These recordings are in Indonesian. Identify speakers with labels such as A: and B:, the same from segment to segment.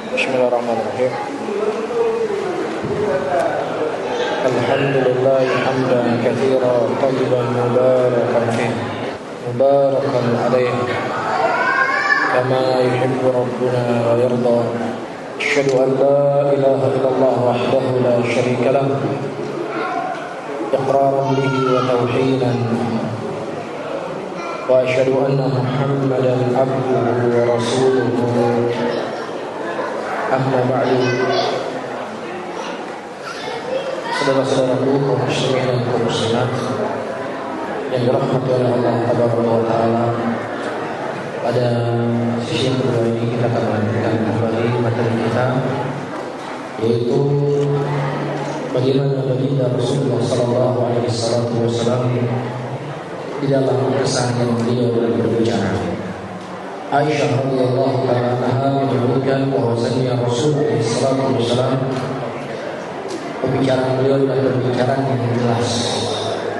A: Bismillahirrahmanirrahim. Alhamdulillah hamdan katsiran tayyiban mubarakan fihi mubarakan alaihi kama yuhibbu rabbuna wa yarda. Asyhadu an la ilaha illallah wahdahu la syarika lah iqraran bihi wa tauhidan wa asyhadu anna Muhammadan abduhu wa rasuluhu. Amma ba'du. Saudara-saudaraku kaum muslimin dan kaum muslimat yang dirahmati oleh Allah Taala, pada sesi yang kedua ini kita akan melanjutkan kembali materi kita, yaitu bagaimana baginda Rasulullah Sallallahu Alaihi Wasallam di dalam keseharian beliau dalam berbicara. Aisyah radhiyallahu taala anha menyebutkan bahwasanya Rasulullah sallallahu alaihi wasallam pembicaraan beliau adalah pembicaraan yang jelas,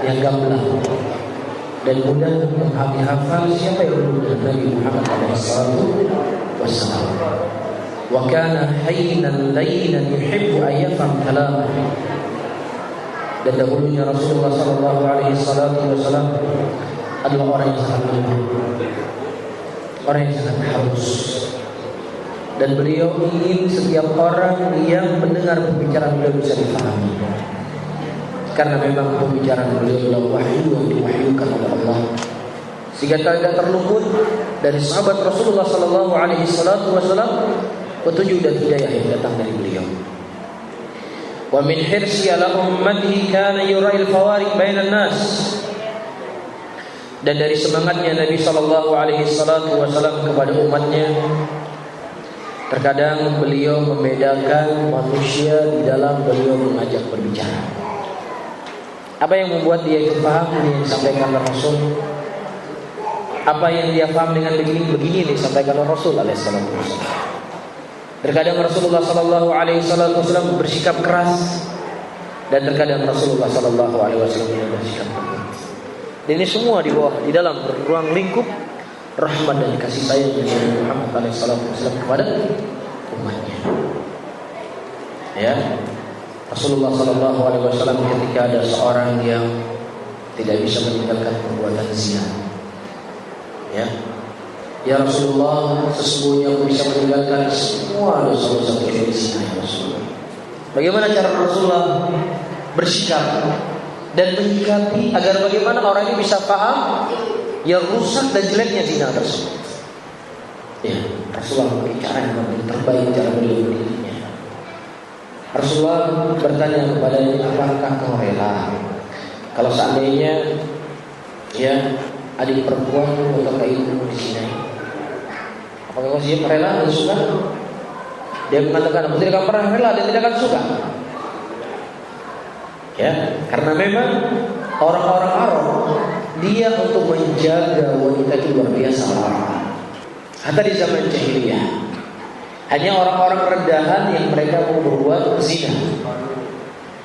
A: yang gamblang dan mudah untuk dihafal siapa yang menurut Nabi Muhammad sallallahu alaihi wasallam. Wa kana haynan laynan yuhibbu an yafham kalamah. Dan dahulunya Rasulullah sallallahu alaihi wasallam adalah orang yang sangat lembut, orang yang sangat halus, dan beliau ingin setiap orang yang mendengar pembicaraan beliau bisa dipahami, karena memang pembicaraan beliau adalah wahyu yang diwahyukan oleh Allah, sehingga tidak terluput dari sahabat Rasulullah Sallallahu Alaihi Wasallam petunjuk dan hidayah yang datang dari beliau. Wa min hirsi ala ummatihi kana yura'il fawariq bainan nas. Dan dari semangatnya Nabi Sallallahu Alaihi Wasallam kepada umatnya, terkadang beliau membedakan manusia di dalam beliau mengajak berbicara. Apa yang membuat dia itu paham yang disampaikan oleh Rasul? Apa yang dia paham dengan begini disampaikan oleh Rasul Alaihissalam. Terkadang Rasulullah Sallallahu Alaihi Wasallam bersikap keras, dan terkadang Rasulullah Sallallahu Alaihi Wasallam bersikap lembut. Dan ini semua di bawah, di dalam ruang lingkup rahmat dan kasih sayang dari Muhammad SAW kepada umatnya. Ya, Rasulullah SAW ketika ada seorang yang tidak bisa meninggalkan perbuatan zina, ya Rasulullah, sesungguhnya aku bisa meninggalkan semua dosa-dosa kecuali zina, ya Rasulullah. Bagaimana cara Rasulullah bersikap dan menyikapi agar bagaimana orang ini bisa paham yang rusak dan jeleknya zina tersebut? Ya, Rasulullah berbicara yang terbaik cara beliau berdirinya. Rasulullah bertanya kepadanya, apakah kau rela kalau seandainya adik perempuan atau ibu dizinai? Apakah kau siap rela dan suka? Dia mengatakan, aku tidak akan pernah rela dan tidak akan suka. Ya, karena memang orang-orang Arab dia untuk menjaga wanita itu luar biasa lama. Hatta di zaman jahiliyah, hanya orang-orang rendahan yang mereka mau berbuat zina.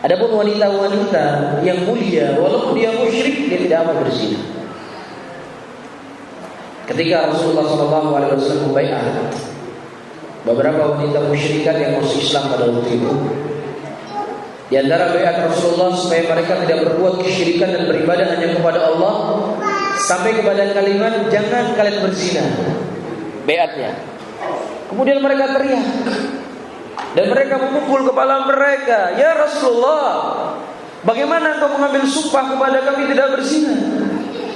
A: Adapun wanita-wanita yang mulia, walaupun dia musyrik, dia tidak mau berzina. Ketika Rasulullah SAW membaiat beberapa wanita musyrikat yang masuk Islam pada waktu itu, di antara baiat Rasulullah supaya mereka tidak berbuat kesyirikan dan beribadah hanya kepada Allah, sampai kepada kalimat jangan kalian berzina, baiatnya. Kemudian mereka teriak dan mereka memukul kepala mereka, ya Rasulullah, bagaimana engkau mengambil sumpah kepada kami tidak berzina?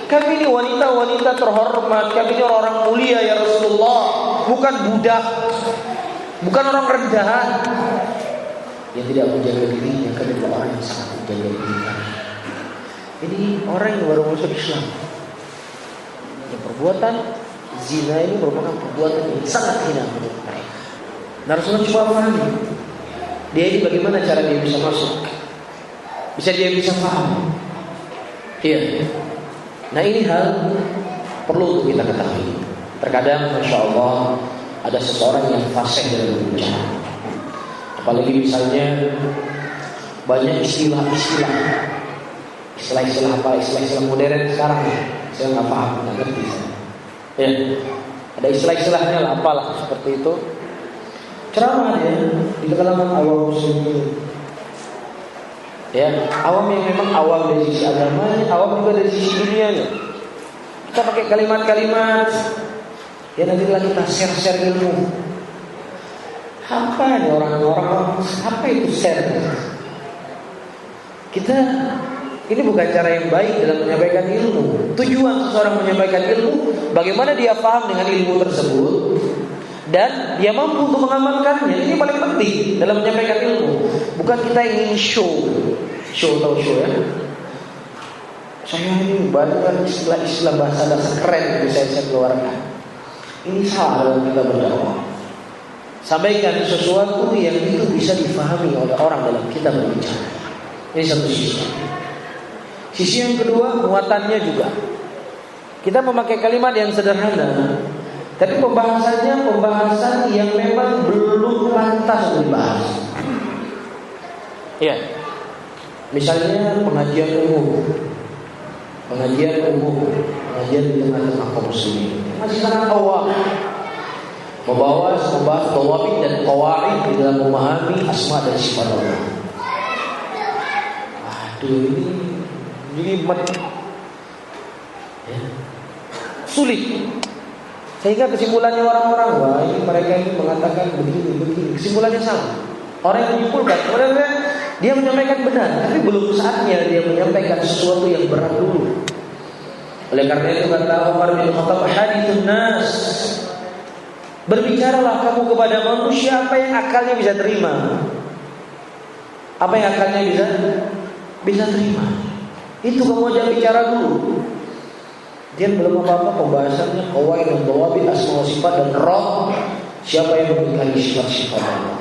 A: Kami ini wanita-wanita terhormat, kami ini orang mulia ya Rasulullah, bukan budak, bukan orang rendahan yang tidak menjaga dirinya. Kami adalah orang yang sangat menjaga dirinya. Ini orang yang baru masuk Islam, yang perbuatan zina ini merupakan perbuatan yang sangat hina menurut mereka. Nah, Rasulullah coba memahami dia ini bagaimana cara dia bisa masuk, dia bisa paham. Iya. Nah, ini hal perlu kita ketahui. Terkadang Masya Allah ada seseorang yang fasih dalam berbicara, apalagi misalnya banyak istilah-istilah apa, istilah-istilah modern sekarang. Saya nggak paham, nggak ngerti. Ya, ada istilah-istilahnya lah, apalah seperti itu. ceramah dia di kalangan awam muslimin. Ya, awam yang memang awam dari sisi agamanya, awam juga dari sisi dunianya. Kita pakai kalimat-kalimat, ya nantilah kita share-share ilmu. Apa nih orang-orang? Apa itu share? Kita ini bukan cara yang baik dalam menyampaikan ilmu. Tujuan seseorang menyampaikan ilmu, bagaimana dia paham dengan ilmu tersebut dan dia mampu untuk mengamalkannya. Ini paling penting dalam menyampaikan ilmu. Bukan kita ingin show ya. Saya ini banyak istilah bahasa dasar keren yang bisa saya keluarkan. Ini salah dalam kita berdakwah. Sampaikan sesuatu yang itu bisa difahami oleh orang dalam kita berbicara. Ini satu sisi. Sisi yang kedua, muatannya juga. Kita memakai kalimat yang sederhana, tapi pembahasannya pembahasan yang memang belum pantas untuk dibahas. Ya, misalnya pengajian umum pengajian di tengah-tengah kaum muslimin masih sangat awam, membahas tawabit dan qawaid di dalam memahami asma dan sifat Allah. Aduh, ini ya, sulit. Sehingga kesimpulannya orang-orang, wah ini mereka ini mengatakan begini. Kesimpulannya sama. Orang yang menyimpulkan, dia menyampaikan benar, tapi belum saatnya dia menyampaikan sesuatu yang berat dulu. Oleh karena itu kata Umar bin Khattab, hadithun nas, berbicaralah kamu kepada manusia apa yang akalnya bisa terima. Apa yang akalnya bisa terima. Itu kamu aja bicara dulu. Dia belum apa-apa pembahasannya qawaid dan dhawabit asma wa sifat dan roh. Siapa yang memiliki sifat-sifat Allah?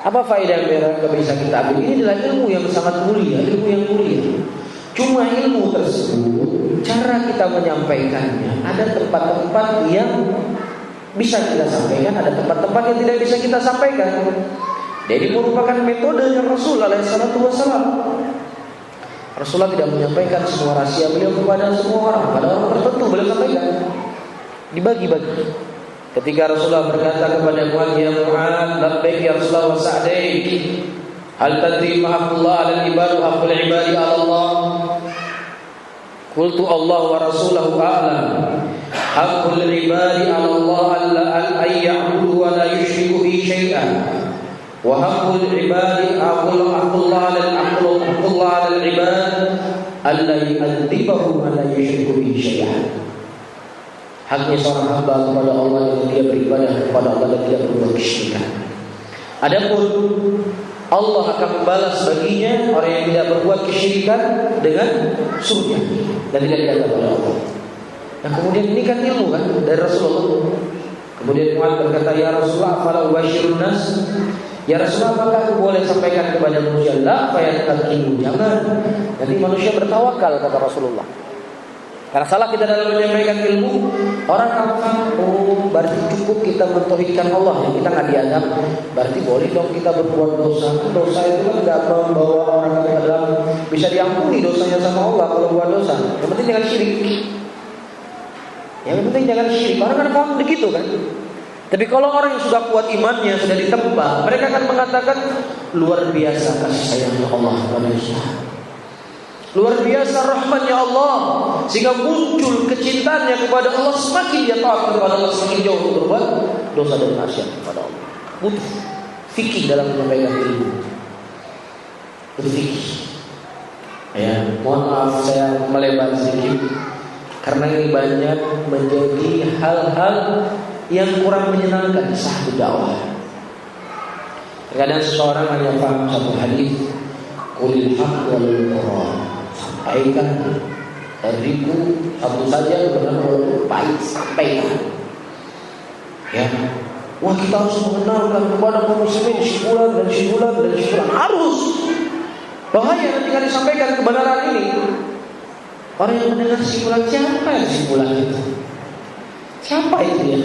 A: Apa faedah yang bisa kita ambil? Ini adalah ilmu yang sangat mulia, ilmu yang mulia. Cuma ilmu tersebut, cara kita menyampaikannya, ada tempat-tempat yang bisa kita sampaikan, ada tempat-tempat yang tidak bisa kita sampaikan. Jadi merupakan metode Rasul alaihissalatu wassalam. Rasulullah tidak menyampaikan semua rahasia beliau kepada semua orang, pada orang tertentu beliau sampaikan. Dibagi-bagi. Ketika Rasulullah berkata kepada Mu'adz, ya Mu'adz, labbaik ya Rasulullah wa sa'daik. Hal tadri ma haqqullah 'alal ibad wa haqqul ibadi 'ala Allah? Qultu Allah wa rasuluhu a'lam. Haqqul ibadi 'ala Allah an ya'budu wa la yusyriku bihi syai'an. Wa haqqul ibadi haqqullah 'alal ibad alla yu'adzibahum wa la yusyriku bihi syai'an. Haknya seorang hamba kepada Allah yang dia beribadah kepada Allah dan tidak berbuat kesyirikan. Adapun Allah akan membalas baginya orang yang tidak berbuat kesyirikan dengan surga dan tidak diazab oleh Allah. Dan kemudian ini kan ilmu kan dari Rasulullah. Kemudian Mu'adz berkata, ya Rasulullah, afala ubashirun nas? Ya Rasulullah, apakah aku boleh sampaikan kepada manusia? La fayatakimu, jangan. Nanti manusia bertawakal, kata Rasulullah. Karena salah kita dalam menyampaikan ilmu, orang akan berarti cukup kita mentauhidkan Allah, yang kita nggak diazab. Berarti boleh dong kita berbuat dosa. Dosa itu kan nggak membawa orang ke dalam, bisa diampuni dosanya sama Allah kalau buat dosa. Yang penting jangan syirik. Yang penting jangan syirik. Orang kan paham begitu kan. Tapi kalau orang yang sudah kuat imannya, sudah ditempa, mereka akan mengatakan luar biasa kasih sayangnya Allah kepada kita. Luar biasa rahmatnya Allah, sehingga muncul kecintaannya kepada Allah. Semakin dia taat kepada Allah, semakin jauh untuk berbuat dosa dan maksiat kepada Allah. Butuh fikih dalam menyampaikan ilmu. Butuh fikih. Ya, mohon maaf saya melebar sedikit karena ini banyak menjadi hal-hal yang kurang menyenangkan saat berdakwah. Terkadang seseorang hanya paham satu hadis, qulil haqq wal Qur'an. Sampaikan dariku satu saja benar walaupun pahit, sampaikan. Ya, wah kita harus mengenalkan kepada kaum muslimin syukuran dan syukuran dan syukuran. Harus. Bahaya nanti kalau disampaikan kebenaran ini. Orang yang mendengar syukuran, siapa yang syukuran itu? Siapa itu dia?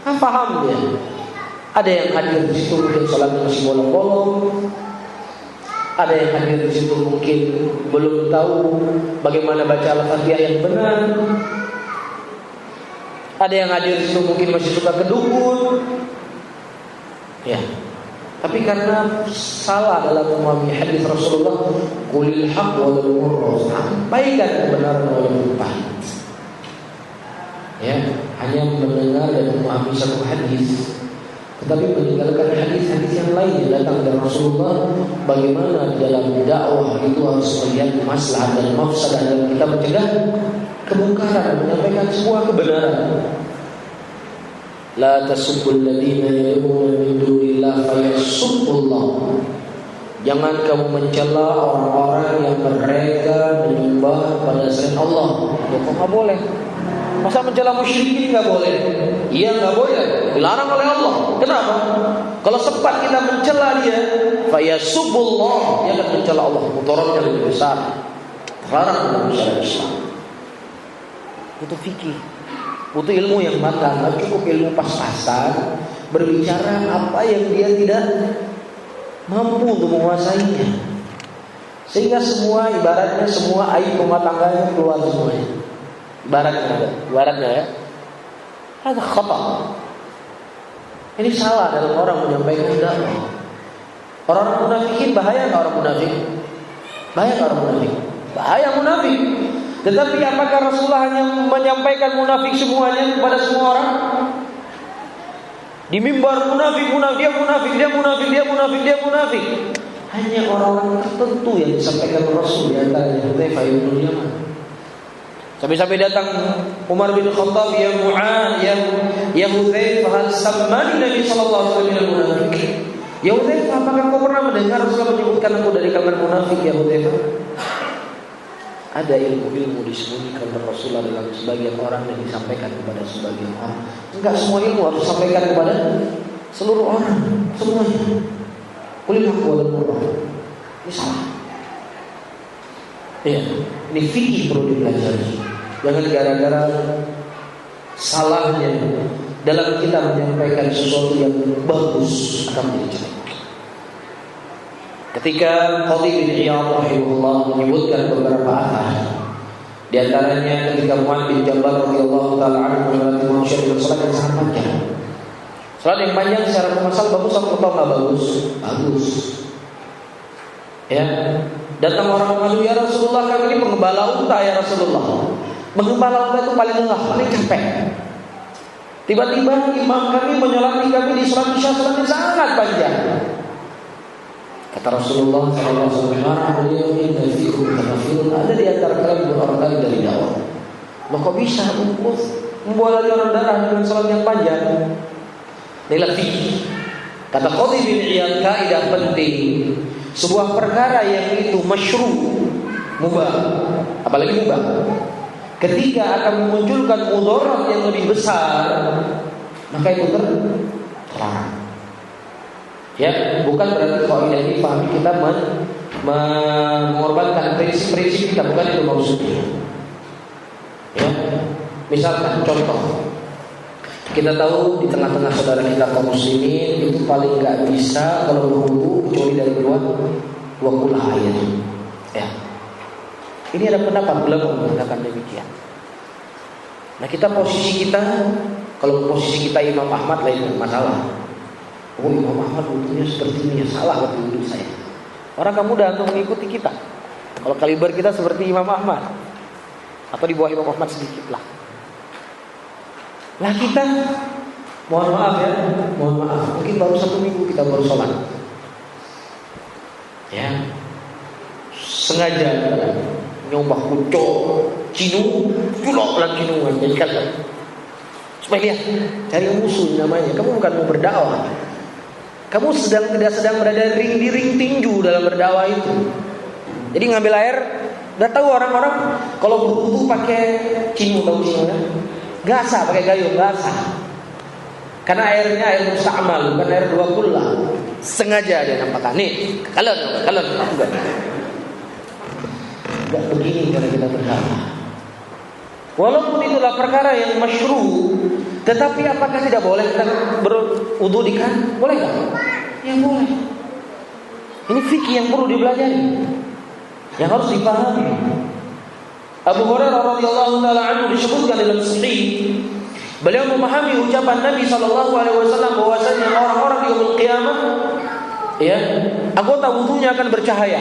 A: Paham dia? Ada yang hadir di situ mungkin salatnya masih bolong-bolong. Ada yang hadir di situ mungkin belum tahu bagaimana baca Al-Fatihah yang benar. Ada yang hadir itu mungkin masih suka kedukun. Ya. Tapi karena salah dalam memahami hadis Rasulullah, qulil haqq walau murra, sampaikan kebenaran walaupun pahit. Ya, hanya mendengar dan memahami satu hadis, tetapi meninggalkan hadis-hadis yang lain yang datang dari Rasulullah. Bagaimana dalam dakwah itu harus melihat maslahat dan mafsadah dalam kita mencegah kemungkaran, menyampaikan sebuah kebenaran. La tasubbul ladzina yad'una min dunillah fayasubbullah. Jangan kamu mencela orang-orang yang mereka menyembah pada selain Allah. Ya, kok nggak boleh? Masa mencela musyrikin nggak boleh? Iya, nggak boleh. Dilarang oleh Allah. Kenapa? Kalau sempat kita mencela dia, fayasubbullah, dia akan mencela Allah. Mudaratnya lebih besar. Terlarang dalam syariat Islam. Itu fikih. Butuh ilmu yang matang, tidak cukup ilmu pas-pasan berbicara apa yang dia tidak mampu untuk menguasainya. Sehingga semua ibaratnya semua aib rumah tangganya keluar semuanya. Ibaratnya ya. Ada khata. Ini salah dalam orang menyampaikan dakwah. Orang munafikin bahaya nggak orang munafik? Bahaya nggak orang munafik? Bahaya munafik. Tetapi apakah Rasulullah hanya menyampaikan munafik semuanya kepada semua orang? Di mimbar munafik, dia munafik. Hanya orang-orang tertentu yang disampaikan Rasul, di antaranya Hudzaifah bin Yaman. Sampai datang Umar bin Khattab, ya Mu'ad, ya Hudzaifah, hal sammani Nabi sallallahu alaihi wasallam munafik. Ya Hudzaifah, apakah kau pernah mendengar Rasulullah menyebutkan aku dari kalangan munafik, ya Hudzaifah? Ada ilmu-ilmu disembunyikan oleh Rasulullah dalam sebagian orang dan disampaikan kepada sebagian orang. Enggak semua ilmu harus disampaikan kepada seluruh orang, semuanya. Qulil haqq walau murra. Ini salah. Ya, ini fikih perlu dipelajari. Jangan gara-gara salahnya dalam kita menyampaikan sesuatu yang bagus akan menjadi jelek. Ketika Qadhi bin Iyad rahimahullah menyebutkan beberapa athar, di antaranya ketika Mu'adz bin Jabal radhiyallahu taala anhu mengatakan syarat salat yang sangat panjang. Salat yang panjang secara masal bagus atau enggak bagus? Bagus. Ya, datang orang mengadu, ya Rasulullah, kami ini penggembala unta ya Rasulullah. Menggembala unta itu paling lelah, paling capek. Tiba-tiba imam kami menyolati kami di salat Isya, salat yang sangat panjang. Kata Rasulullah SAW, beliau ini fikum kafirun, ada di antara kalian orang kali dari dakwah. Loh, kok bisa membuat orang darah dengan salat yang panjang? Inilah fikih. Kata Qadhi bin Iyad, kaidah penting. Sebuah perkara yang itu masyru', mubah, apalagi mubah, ketika akan memunculkan mudarat yang lebih besar, maka itu terlarang. Ya, bukan berarti kaidah ini pahami kita mengorbankan prinsip-prinsip kita, bukan itu maksudnya. Ya, misalkan contoh, kita tahu di tengah-tengah saudara kita kaum muslimin itu paling nggak bisa kalau berwudu kecuali dari dua kulah air. Ya, ini ada pendapat ulama mengatakan demikian. Nah, kita posisi kita, kalau posisi kita Imam Ahmad lain masalah. Oh, Imam Ahmad wudunya seperti ini, salah waktu wudu saya. Orang kamu mudah untuk mengikuti kita. Kalau kaliber kita seperti Imam Ahmad atau di bawah Imam Ahmad sedikit lah. Lah kita, mohon maaf, mungkin baru 1 minggu kita baru sholat. Ya, sengaja nyoba kucok, cinu, julok lah cinuan, jadikan supaya lihat, cari musuh namanya. Kamu bukan mau berdakwah. Kamu tidak sedang berada di ring tinju dalam berdakwah itu. Jadi ngambil air, udah tahu orang-orang kalau berwudu pakai cinu, tahu cinu kan? Gasa pakai gayung, gasa. Karena airnya air musta'mal, bukan air 2 kullah. Sengaja dia nampakkan. Nih, kalian enggak begini cara kita berdakwah. Walaupun itulah perkara yang masyru', tetapi apakah tidak boleh kita berwudu di kan? Boleh enggak? Ya boleh. Ini fikih yang perlu dipelajari, yang harus dipahami. Abu Hurairah radhiyallahu taala anhu disebutkan dalam sahih, Beliau memahami ucapan Nabi SAW bahwasanya orang-orang di yaumul qiyamah, ya, anggota wudunya akan bercahaya.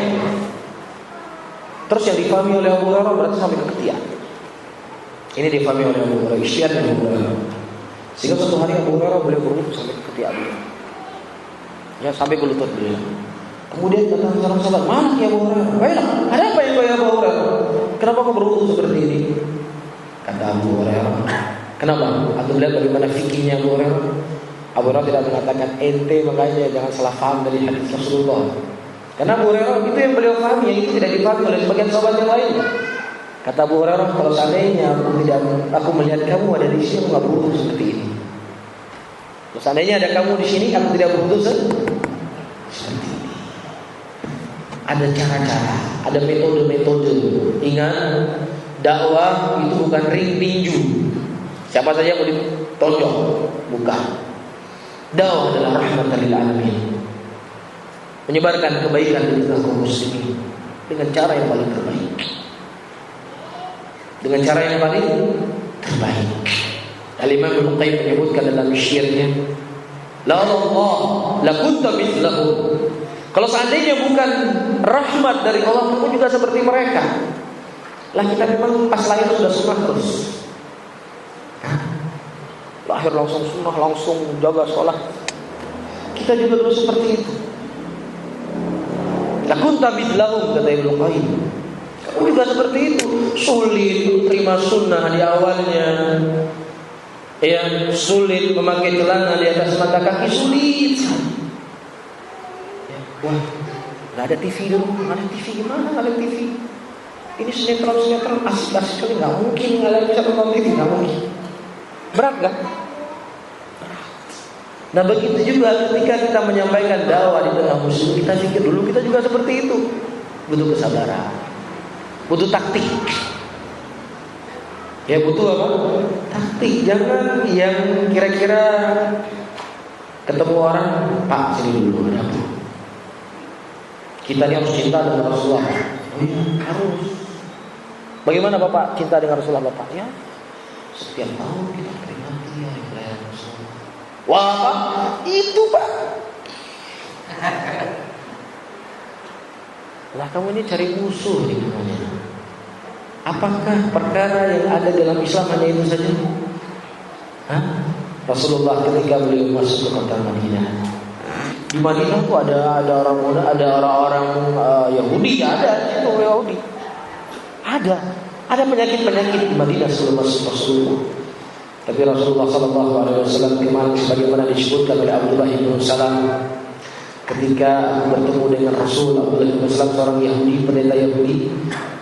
A: Terus yang difahami oleh Abu Hurairah berarti sampai ke ketiak. Ini difahami oleh Abu Hurairah, istiad Abu Hurairah. Sehingga suatu hari Abu Hurairah beliau berwudu sampai ke ketiak beliau, ya, sampai ke lutut beliau. Kemudian kata seorang sahabat, "Mana ya Abu Hurairah? Baiklah, ada apa yang kau Abu Hurairah? Kenapa kau berwudu seperti ini?" Kata Abu Hurairah, "Kenapa? Aku melihat bagaimana fikihnya Abu Hurairah." Abu Hurairah tidak mengatakan ente, makanya jangan salah paham dari hadis Rasulullah. Karena Abu Hurairah itu yang beliau pahami, yang itu tidak dipahami oleh sebagian sahabat yang lain. Kata Abu Hurairah, kalau seandainya aku melihat kamu ada di sini, aku nggak berwudu seperti ini. Kalau seandainya ada kamu di sini, aku tidak berwudu seperti ini. Ada cara-cara, ada metode-metode. Ingat, dakwah itu bukan ring tinju. Siapa saja mau ditonjok, bukan. Dakwah adalah rahmatan lil alamin. Menyebarkan kebaikan di tengah kaum muslimin dengan cara yang paling terbaik. Dengan cara yang paling terbaik. Al-Imam Ibnu Qayyim menyebutkan dalam syairnya, "La Allah la kunta mithlahu." Kalau seandainya bukan rahmat dari Allah, kamu juga seperti mereka. Lah kita memang pas lahir sudah sunnah terus. Lahir langsung sunnah, langsung jaga sholat. Kita juga dulu seperti itu. La kunta mithlahu, kata Ibnu Qayyim. Kamu juga seperti itu. Sulit terima sunnah di awalnya. Ya, sulit memakai celana di atas mata kaki, sulit. Ya, wah, nggak ada TV dulu, nggak ada TV, gimana nggak ada TV? Ini sinetron asik-asik kali, nggak mungkin nggak ada bisa nonton TV, nggak mungkin. Berat kan? Nah begitu juga ketika kita menyampaikan dakwah di tengah muslim, kita pikir dulu kita juga seperti itu. Butuh kesabaran, butuh taktik. Ya butuh apa? Taktik. Jangan yang kira-kira ketemu orang, "Pak, sini dulu, ada apa?" Kita ini harus cinta dengan Rasulullah. Oh iya, harus. Bagaimana Bapak cinta dengan Rasulullah Bapak? Ya, setiap tahun kita peringati hari kelahiran Rasulullah. Wah, Pak, itu Pak. Lah kamu ini cari musuh nih namanya. Apakah perkara yang ada dalam Islam hanya itu saja? Hah? Rasulullah ketika beliau masuk ke kota Madinah. Di Madinah tuh ada orang muda, ada orang-orang Yahudi, ada itu Yahudi. Ada penyakit-penyakit di Madinah sebelum masuk Rasulullah. Tapi Rasulullah SAW kemarin sebagaimana disebutkan oleh Abdullah bin Salam, ketika bertemu dengan Rasul, Abdullah bin Salam seorang Yahudi, pendeta Yahudi,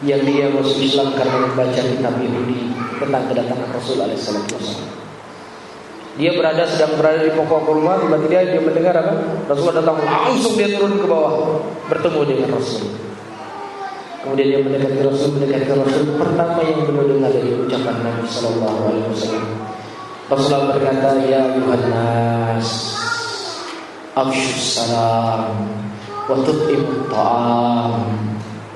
A: yang dia masuk Islam karena membaca kitab Yahudi tentang kedatangan Rasul SAW. Dia sedang berada di pokok kurma, tiba-tiba dia mendengar apa? Rasulullah datang, langsung dia turun ke bawah bertemu dengan Rasul. Kemudian dia mendekati Rasul. Pertama yang beliau dengar dari ucapan Nabi SAW, Rasulullah berkata, "Ya Yuhannas, afshus salam, wa tut'imut ta'am,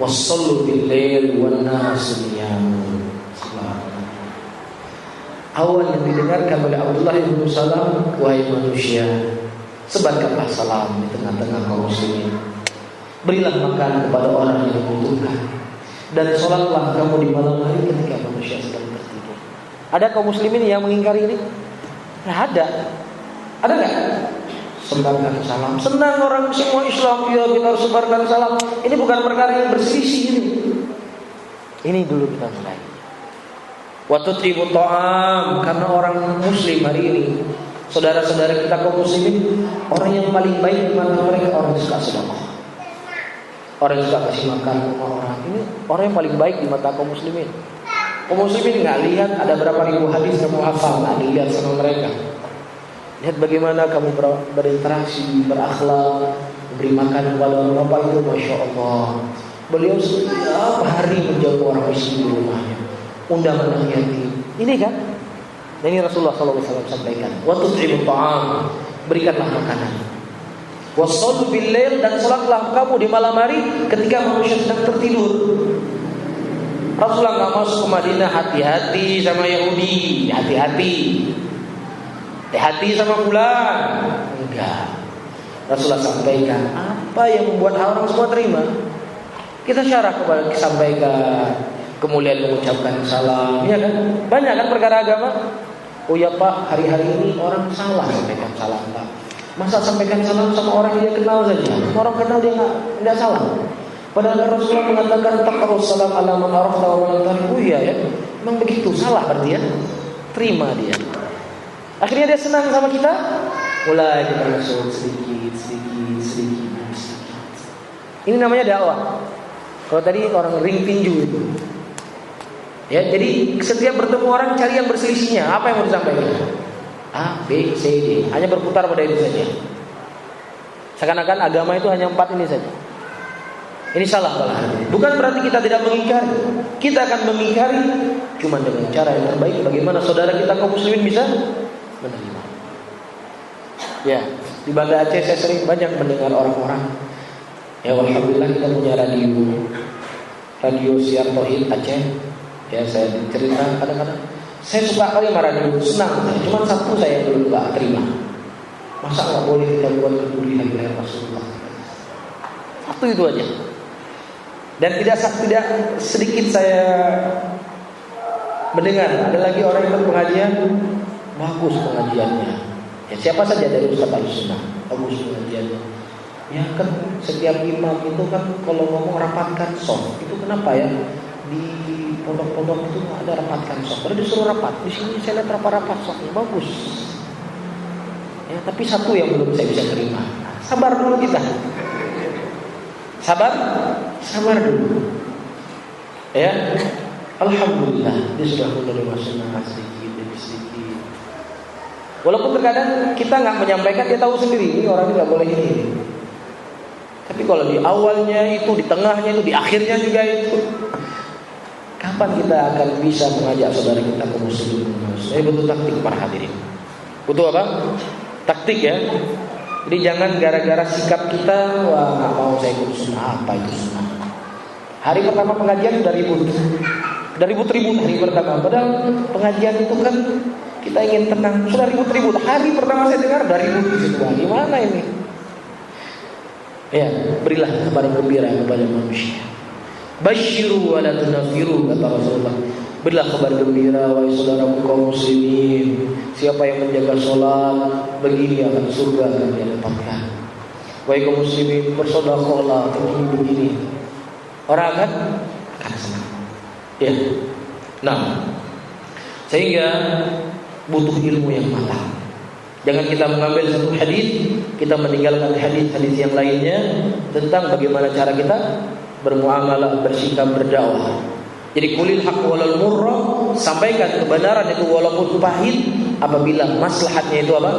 A: wa sallu bil-lail wa nasu niyamun." Awal yang didengarkan oleh Abdullah bin Salam, "Wahai manusia, sebarkanlah salam di tengah-tengah kaum muslimin. Berilah makan kepada orang yang membutuhkan, dan sholatlah kamu di malam hari ketika manusia sedang tertidur." Ada kaum muslimin yang mengingkari ini? Nggak ada. Ada nggak? Sebarkan salam. Senang orang semua Islam, ya kita harus sebarkan salam. Ini bukan perkara yang berselisih ini. Ini dulu kita mulai. Wa tut'imut ta'am, karena orang muslim hari ini, saudara-saudara kita kaum muslimin, orang yang paling baik di mata mereka orang yang suka sedekah. Orang yang suka kasih makan sama orang. Ini orang yang paling baik di mata kaum muslimin. Kaum muslimin nggak lihat ada berapa ribu hadis kamu hafal, nggak dilihat sama mereka. Lihat bagaimana kamu berinteraksi, berakhlak, beri makan kepada orang bapak itu, masya Allah. Beliau setiap hari menjaga orang miskin di rumahnya, undang anak yatim. Ini kan? Dan ini Rasulullah SAW sampaikan. Wa tut'imut ta'am, berikanlah makanan. Wa shollu bil-lail, dan salatlah kamu di malam hari ketika manusia sedang tertidur. Rasulullah nggak masuk ke Madinah hati-hati sama Yahudi, hati-hati. hati sama fulan. Enggak. Rasulullah sampaikan apa yang membuat orang semua terima. Kita syarah kepada sampaikan kemuliaan mengucapkan salam, ya kan? Banyak kan perkara agama. Oh ya Pak, hari-hari ini orang salah sampaikan salam Pak. Masa sampaikan salam sama orang yang dia kenal saja? Orang kenal dia enggak salah. Padahal Rasulullah mengatakan taqrus salam ala man arafta wa man lam. Oh iya ya. Memang begitu, salah berarti ya. Terima dia. Akhirnya dia senang sama kita. Mulai kita masuk sedikit. Ini namanya dakwah. Kalau tadi orang ring tinju itu. Ya, jadi setiap bertemu orang cari yang berselisihnya. Apa yang mau disampaikan? A, B, C, D. Hanya berputar pada itu saja. Seakan-akan agama itu hanya 4 ini saja. Ini salah malah. Bukan berarti kita tidak mengingkari. Kita akan mengingkari cuma dengan cara yang terbaik. Bagaimana saudara kita kaum muslimin bisa menerima. Ya, di Banda Aceh saya sering banyak mendengar orang-orang. Ya, alhamdulillah kita punya radio siar tauhid Aceh. Ya, saya cerita kadang-kadang saya suka kali sama radio, senang. Cuma satu saya belum tak terima. Masa nggak boleh kita buat peduli lagi Rasulullah? Satu itu aja. Dan tidak sedikit saya mendengar ada lagi orang yang pengajian bagus pengajiannya. Ya, siapa saja dari Ustaz Al-Sunnah bagus pengajiannya. Ya kan setiap imam itu kan kalau ngomong rapatkan soft. Itu kenapa ya di pondok-pondok itu nggak ada rapatkan soft. Padahal disuruh rapat. Di sini saya lihat rapat-rapat softnya bagus. Ya, tapi satu yang belum saya bisa terima. Sabar dulu kita. Sabar dulu. Ya, alhamdulillah dia sudah menerima sunnah sedikit demi sedikit. Walaupun terkadang kita nggak menyampaikan, dia tahu sendiri ini orang nggak boleh ini. Tapi kalau di awalnya itu, di tengahnya itu, di akhirnya juga itu, kapan kita akan bisa mengajak saudara kita ke muslim? Saya butuh taktik para hadirin. Butuh apa? Taktik ya. Jadi jangan gara-gara sikap kita, wah nggak mau saya ikut sunnah, apa itu sunnah. Hari pertama pengajian udah ribut hari pertama. Padahal pengajian itu kan kita ingin tenang, sudah ribut. Hari pertama saya dengar udah ribut di situ. Gimana ini? Ya, berilah kabar gembira kepada manusia. Basyiru wa la tunafiru, kata Rasulullah. Berilah kabar gembira wahai saudaraku kaum muslimin. Siapa yang menjaga sholat, begini akan surga akan dia dapatkan. Wahai kaum muslimin, bersedekahlah begini. Orang akan senang. Ya. Nah, sehingga butuh ilmu yang matang. Jangan kita mengambil satu hadis, kita meninggalkan hadis-hadis yang lainnya tentang bagaimana cara kita bermuamalah, bersikap, berdakwah. Jadi kulil haq walal murra, sampaikan kebenaran itu walaupun pahit apabila maslahatnya itu apa?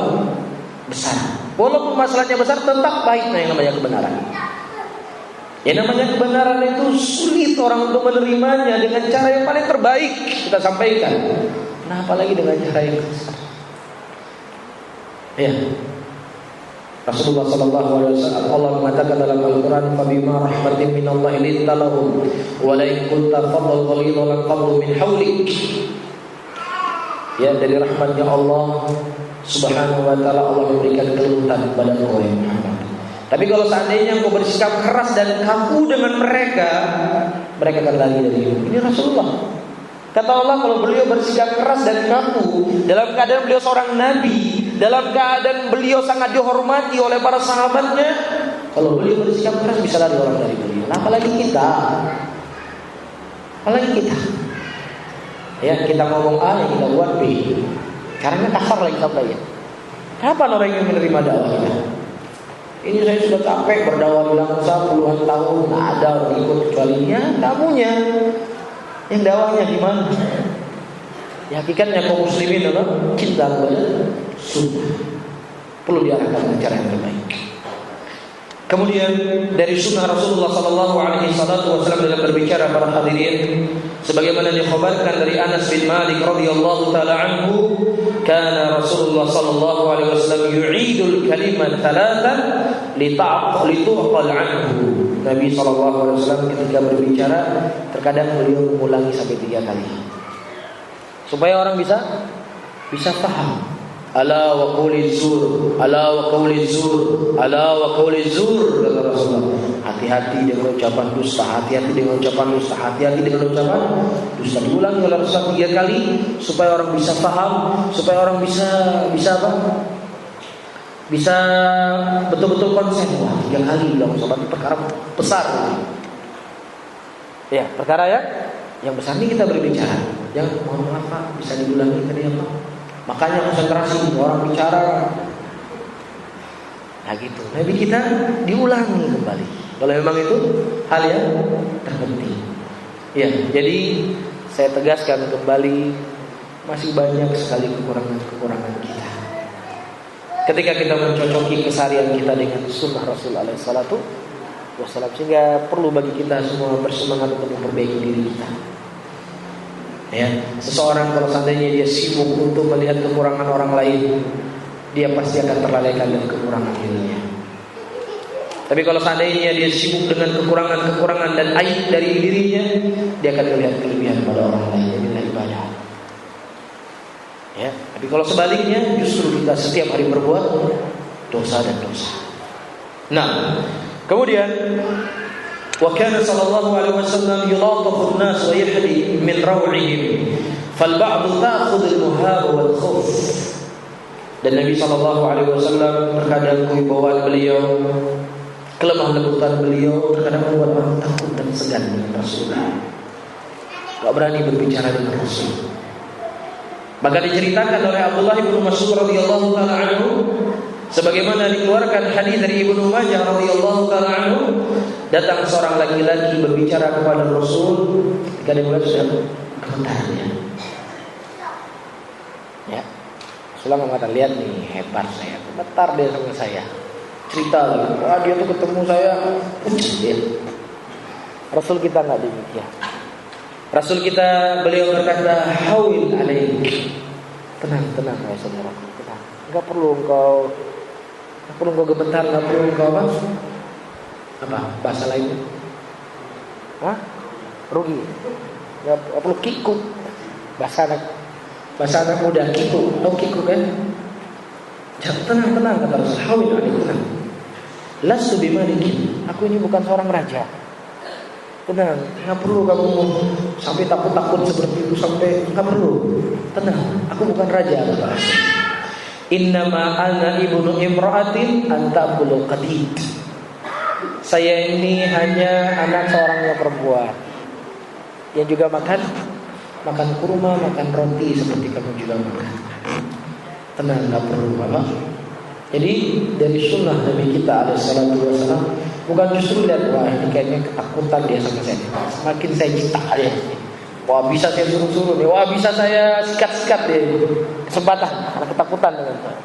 A: Besar. Walaupun masalahnya besar tetap pahitnya yang namanya kebenaran. Yang namanya kebenaran itu sulit orang untuk menerimanya dengan cara yang paling terbaik kita sampaikan. Nah, apalagi dengan cara yang besar. Ya. Rasulullah sallallahu alaihi wasallam Allah mengatakan dalam Al-Qur'an fabima rahmatin minallahi lintalahum wa la in kunta fadlan ghalidhal qabru min hawlik. Ya, dari rahmatnya Allah Subhanahu wa taala Allah memberikan kelembutan kepada engkau ya Muhammad. Tapi kalau seandainya engkau bersikap keras dan kaku dengan mereka akan lari dari itu. Ini Rasulullah. Kata Allah kalau beliau bersikap keras dan kaku dalam keadaan beliau seorang nabi, dalam keadaan beliau sangat dihormati oleh para sahabatnya, kalau beliau bersikap keras bisa lari orang dari beliau. Nah, apalagi kita. Ya, kita ngomong A, yang kita buat B. Karena kasar lagi sampainya. Kapan orang yang menerima dakwah kita? Ini saya sudah capek berdakwah di Langsa puluhan tahun, nggak ada orang ikut kecuali kamunya. Yang dakwahnya gimana? Ya, hakikatnya kaum muslimin adalah cinta kepada sunnah. Perlu diarahkan dengan cara yang terbaik. Kemudian dari sunnah Rasulullah sallallahu alaihi wasallam dalam berbicara para hadirin, sebagaimana dikhabarkan dari Anas bin Malik radhiyallahu taala anhu, kana Rasulullah sallallahu alaihi wasallam yu'idul kalimat thalathan litu'qal anhu. Nabi sallallahu alaihi wasallam ketika berbicara terkadang beliau mengulangi sampai 3 kali supaya orang bisa paham Ala wa qawli zur, ala wa qawli zur, ala wa qawli zur, kata Rasulullah. Hati-hati dengan ucapan dusta, hati-hati dengan ucapan dusta, hati-hati dengan ucapan dusta. Diulangi oleh Rasulullah 3 kali supaya orang bisa paham, supaya orang bisa apa? Bisa betul-betul konsen. Wah, 3 kali bilang sobat, itu perkara besar. Ya, perkara yang besar ini kita berbicara. Yang mohon maaf Pak, bisa diulangi tadi apa? Makanya konsentrasi orang bicara. Nah gitu. Nabi kita diulangi kembali. Kalau memang itu hal yang terpenting. Ya, jadi saya tegaskan kembali, masih banyak sekali kekurangan-kekurangan kita. Ketika kita mencocoki keseharian kita dengan sunnah Rasul alaihi salatu wassalam, sehingga perlu bagi kita semua bersemangat untuk memperbaiki diri kita. Ya, seseorang kalau seandainya dia sibuk untuk melihat kekurangan orang lain, dia pasti akan terlalaikan dengan kekurangan dirinya. Tapi kalau seandainya dia sibuk dengan kekurangan-kekurangan dan aib dari dirinya, dia akan melihat kelebihan pada orang lain. Inilah ibadah. Ya, tapi kalau sebaliknya, justru kita setiap hari berbuat dosa dan dosa. Nah, kemudian wa kana sallallahu alaihi wasallam yulatafu an-nas wa yahdi min raw'ihim fal ba'd ta'khudhu al-muhab wal khawf. Dan Nabi sallallahu alaihi wasallam terkadang kewibawaan beliau, kelemah lembutan beliau terkadang membuat orang takut dan segan dengan Rasulullah. Enggak berani berbicara dengan Rasul. Maka diceritakan oleh Abdullah bin Mas'ud radhiyallahu taala anhu, sebagaimana dikeluarkan hadis dari Ibnu Majah radhiyallahu taala anhu, datang seorang laki-laki berbicara kepada Rasul ketika dia mulai sudah gemetarannya. Ya, Rasulullah mengatakan, lihat nih hebat saya, gemetar dia sama saya. Cerita lagi, wah dia tuh ketemu saya, dia. Rasul kita nggak demikian. Rasul kita beliau berkata, hawil alaik, tenang ya saudara, tenang. Enggak perlu engkau gemetar, enggak perlu engkau apa bahasa lainnya? Rugi. Enggak perlu kikuk. Bahasa anak muda kikuk. Tahu kikuk kan? Tenang kata Rasul, hawil alaik, tenang. Lastu bimalikin. Aku ini bukan seorang raja. Tenang, nggak perlu kamu sampai takut seperti itu, sampai nggak perlu. Tenang, aku bukan raja. Innama ana ibnu imra'atin anta bulu qadid. Saya ini hanya anak seorang yang perempuan yang juga makan kurma, makan roti seperti kamu juga makan. Tenang, nggak perlu apa. Jadi dari sunnah Nabi kita alaihissalatu wassalam, bukan justru lihat, wah ini kayaknya ketakutan dia sama saya, semakin saya cinta dia, wah bisa saya suruh dia, wah bisa saya sikat dia, kesempatan karena ketakutan dengan saya.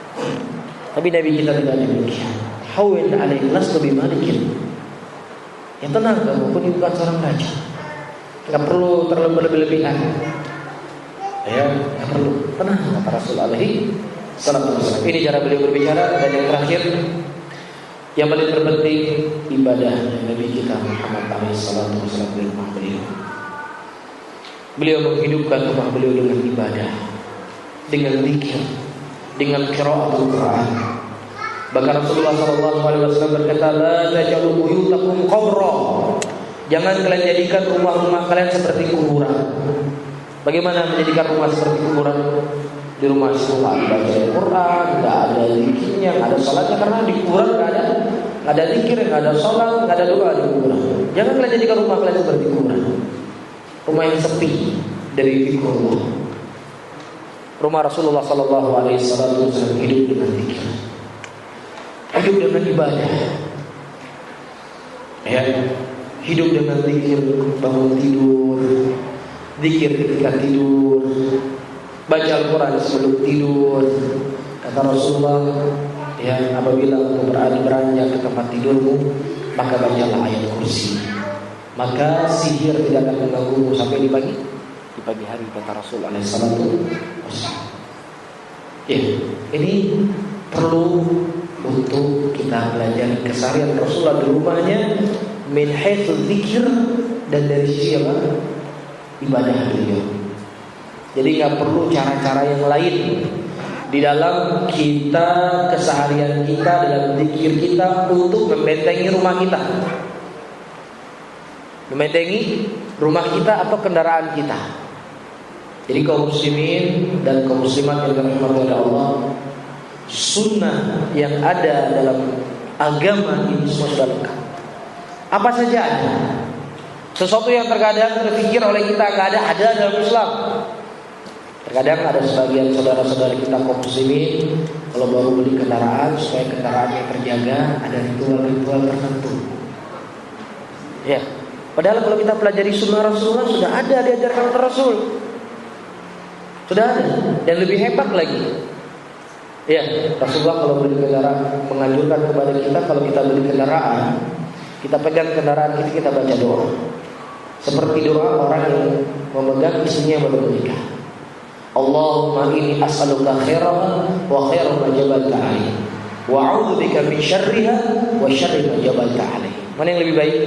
A: Tapi Nabi kita tidak demikian. Hawin alaih lastu bimalikin. Ya tenang, kamu pun bukan seorang raja, nggak perlu terlalu berlebihan. Ya, nggak perlu. Tenang, kata Rasul alaihi salatu wassalam. Ini cara beliau berbicara. Dan yang terakhir, yang paling terpenting, ibadah Nabi kita Muhammad alaihi salatu wassalam di rumah beliau. Beliau menghidupkan rumah beliau dengan ibadah, dengan zikir, dengan qiraatul Quran. Bahkan Rasulullah sallallahu alaihi wasallam berkata, la taj'alu buyutakum qabra. Jangan kalian jadikan rumah-rumah kalian seperti kuburan. Bagaimana menjadikan rumah seperti kuburan? Di rumah semua baca Al-Quran, nggak ada zikirnya, nggak ada sholatnya, karena di kuburan nggak ada zikir, nggak ada sholat, nggak ada doa di kuburan. Jangan kalian jadikan rumah kalian seperti kuburan, rumah yang sepi dari zikrullah. Rumah Rasulullah Sallallahu Alaihi Wasallam hidup dengan zikir, hidup dengan ibadah, ya, hidup dengan zikir bangun tidur, zikir ketika tidur, baca Al-Quran sebelum tidur. Kata Rasulullah, ya, apabila engkau beranjak ke tempat tidurmu, maka bacalah ayat kursi, maka sihir tidak akan mengganggumu sampai di pagi hari, kata Rasul alaihi salatu wassalam. Ya, ini perlu untuk kita belajar keseharian Rasulullah di rumahnya, min haitsu dzikir, dan dari sisi ibadah beliau. Jadi nggak perlu cara-cara yang lain. di dalam kita, keseharian kita, dalam zikir kita untuk membentengi rumah kita, membentengi rumah kita atau kendaraan kita. Jadi kaum muslimin dan kaum muslimat yang dirahmati oleh Allah, sunnah yang ada dalam agama ini semua sudah lengkap. Apa saja ada. Sesuatu yang terkadang terpikir oleh kita nggak ada dalam Islam. Terkadang ada sebagian saudara-saudara kita kaum muslimin kalau baru beli kendaraan, supaya kendaraannya terjaga, ada ritual-ritual tertentu. Ya, padahal kalau kita pelajari sunnah Rasulullah sudah ada diajarkan oleh Rasul. Sudah ada, dan lebih hebat lagi. Ya, Rasulullah kalau beli kendaraan menganjurkan kepada kita, kalau kita beli kendaraan, kita pegang kendaraan kita baca doa. Seperti doa orang yang memegang istrinya baru menikah. Allahumma inni as'aluka khairaha wa khaira ma jabalta alaihi wa a'udzubika min syarriha wa syarri ma jabalta alaihi. Mana yang lebih baik?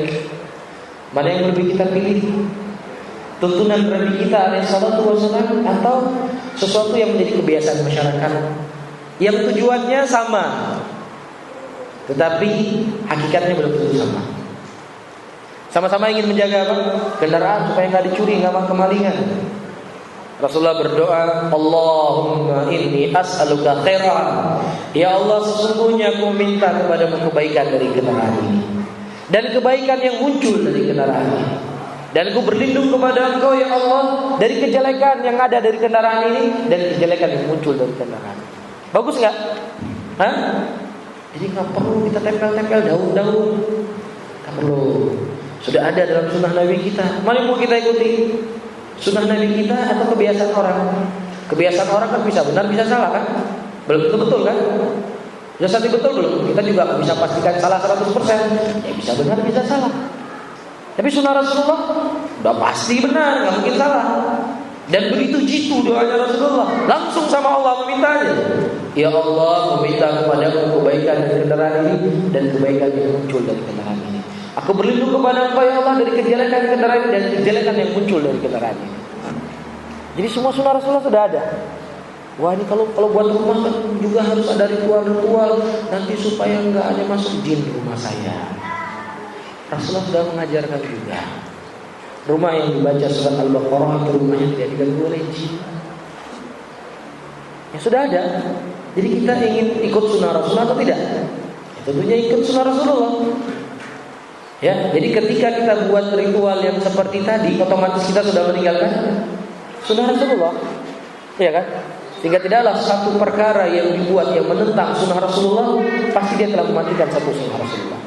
A: Mana yang lebih kita pilih? Tuntunan Nabi kita alaihi salatu wasallam atau sesuatu yang menjadi kebiasaan masyarakat yang tujuannya sama tetapi hakikatnya belum tentu sama. Sama-sama ingin menjaga apa? Kendaraan supaya enggak dicuri, enggak kemalingan. Rasulullah berdoa, Allahumma inni as'aluka khairan. Ya Allah, sesungguhnya aku minta kepadamu kebaikan dari kendaraan ini dan kebaikan yang muncul dari kendaraan ini. Dan aku berlindung kepada Engkau ya Allah dari kejelekan yang ada dari kendaraan ini dan kejelekan yang muncul dari kendaraan ini. Bagus enggak? Hah? Jadi enggak perlu kita tempel-tempel daun-daun. Enggak perlu. Sudah ada dalam sunnah Nabi kita. Mana mau kita ikuti? Sunnah Nabi kita atau kebiasaan orang? Kebiasaan orang kan bisa benar bisa salah kan? Belum tentu betul kan? Sudah satu betul belum? Kita juga bisa pastikan salah 100%. Ya bisa benar bisa salah. Tapi sunnah Rasulullah udah pasti benar, nggak mungkin salah. Dan begitu jitu doanya Rasulullah, langsung sama Allah memintanya. Ya Allah, meminta kepadamu kebaikan dari kendaraan ini dan kebaikan yang muncul dari kendaraan ini. Aku berlindung kepada Engkau ya Allah dari kejelekan kendaraan dan kejelekan yang muncul dari kendaraan ini. Jadi semua sunnah Rasulullah sudah ada. Wah, ini kalau buat rumah kan juga harus ada ritual-ritual nanti supaya nggak ada masuk jin di rumah saya. Rasulullah sudah mengajarkan juga. Rumah yang dibaca surat Al-Baqarah itu rumahnya tidak diganggu oleh jin. Ya sudah ada. Jadi kita ingin ikut sunnah Rasulullah atau tidak? Ya, tentunya ikut sunnah Rasulullah. Ya, jadi ketika kita buat ritual yang seperti tadi, otomatis kita sudah meninggalkan sunnah Rasulullah. Ya kan? Sehingga tidaklah satu perkara yang dibuat yang menentang sunnah Rasulullah, pasti dia telah mematikan satu sunnah Rasulullah.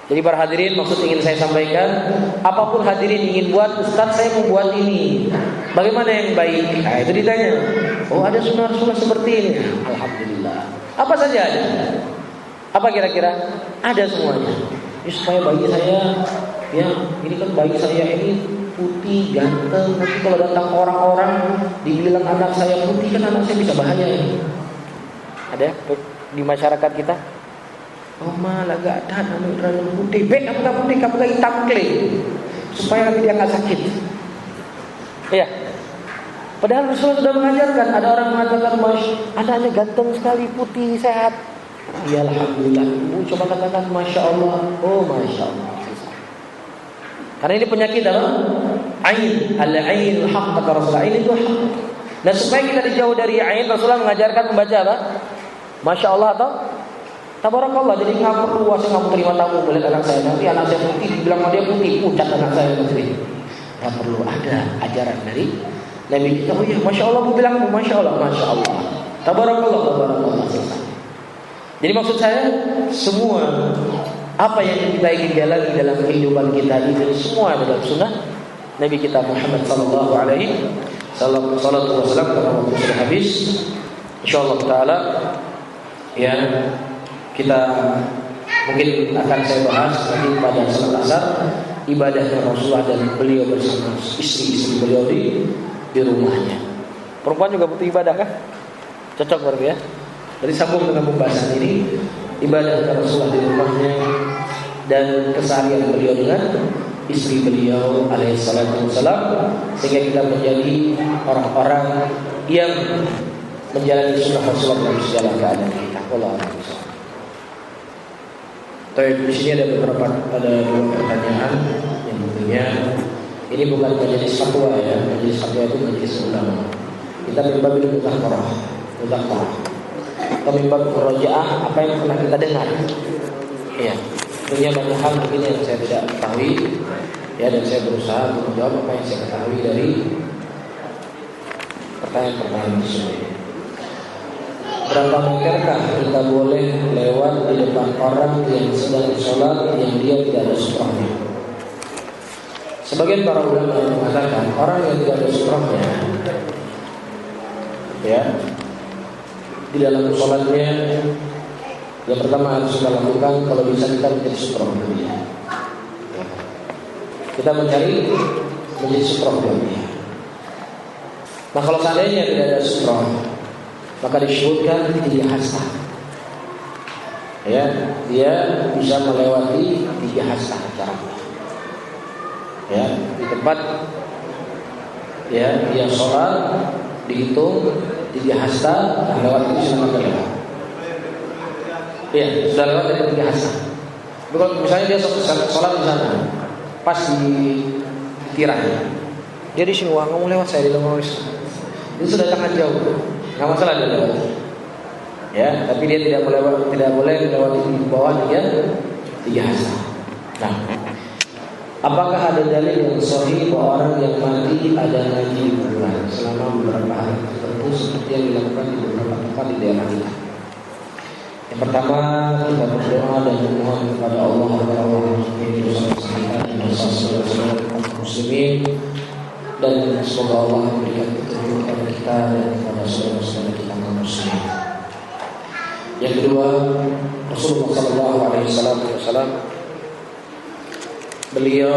A: Jadi para hadirin, maksud ingin saya sampaikan, apapun hadirin ingin buat, Ustaz saya mau buat ini, bagaimana yang baik? Nah, itu ditanya. Oh, ada sunnah Rasulullah seperti ini. Alhamdulillah. Apa saja ada? Apa kira-kira? Ada semuanya. Ini supaya bayi saya, ya ini kan bayi saya ini putih, ganteng. Nanti kalau datang orang-orang dibilang anak saya putih, kan anak saya bisa bahaya ini. Ada di masyarakat kita? Oh malah gak ada namanya putih. Bek kamu gak putih, kamu gak hitam kling, supaya nanti dia gak sakit. Iya. Padahal Rasulullah sudah mengajarkan. Ada orang mengatakan, anaknya ganteng sekali, putih, sehat. Ya alhamdulillah. Ibu coba katakan masya Allah. Oh masya Allah. Karena ini penyakit apa? Ain. Al-ain haq kata Rasulullah. Ini itu hak. Dan supaya kita dijauh dari ain, Rasulullah mengajarkan membaca apa? Masya Allah atau tabarakallah. Jadi nggak perlu saya nggak terima tamu melihat anak saya. Nanti anak saya putih, bilang dia putih, pucat anak saya putih. Nggak perlu, ada ajaran dari Nabi kita. Oh ya, masya Allah, bu bilang masya Allah, tabarakallah, tabarakallah. Jadi maksud saya, semua apa yang kita ingin jalani dalam kehidupan kita ini semua adalah sunnah Nabi kita Muhammad sallallahu alaihi wasallam. Karena waktu sudah habis, insyaallah taala ya kita mungkin akan saya bahas nanti pada salat asar ibadahnya Rasulullah dan beliau bersama istri-istri beliau di rumahnya. Perempuan juga butuh ibadah kan? Cocok berarti ya. Jadi sambung dengan pembahasan ini, ibadah Rasulullah di rumahnya dan keseharian beliau dengan istri beliau alaihi salatu wassalam, sehingga kita menjadi orang-orang yang menjalani sunnah Rasulullah dalam segala keadaan kita. Wallahu a'lam. Di sini ada dua pertanyaan yang tentunya ini bukan majelis fatwa ya. Majelis fatwa itu majelis ulama. Kita mimbar bil mudzakarah, atau mimbar murajaah apa yang pernah kita dengar. Iya. Tentunya banyak hal mungkin yang saya tidak ketahui ya, dan saya berusaha untuk menjawab apa yang saya ketahui dari pertanyaan-pertanyaan tersebut. Berapa meterkah kita boleh lewat di depan orang yang sedang sholat yang dia tidak ada sutrahnya? Sebagian para ulama mengatakan orang yang tidak ada sutrahnya, ya, di dalam sholatnya, yang pertama harus kita lakukan kalau bisa kita menjadi sutrah dia. Kita mencari menjadi sutrah dia. Nah kalau seandainya tidak ada sutrah, maka disebutkan tiga hasta. Ya, dia bisa melewati tiga hasta caranya. Ya, di tempat ya dia sholat dihitung tiga hasta, lewat itu sudah lewat. Ya, sudah lewat dari tiga hasta. Kalau misalnya dia sholat di sana, pas di tirai, dia di sini, wah kamu lewat saya di dalam itu sudah sangat jauh. Nggak masalah dia lewat, ya. Tapi dia tidak boleh melewati di bawah tiga hasta. Nah, apakah ada dalil yang sahih bahwa orang yang mati ada ngaji di kuburan selama beberapa hari tertentu seperti yang dilakukan di beberapa tempat di daerah kita? Yang pertama, kita berdoa dan memohon kepada Allah agar Allah mengampuni dosa-dosa kita dan dosa-dosa muslimin, dan semoga Allah memberikan petunjuk kepada kita dan kepada saudara-saudara kita kaum muslimin. Yang kedua, Rasulullah SAW beliau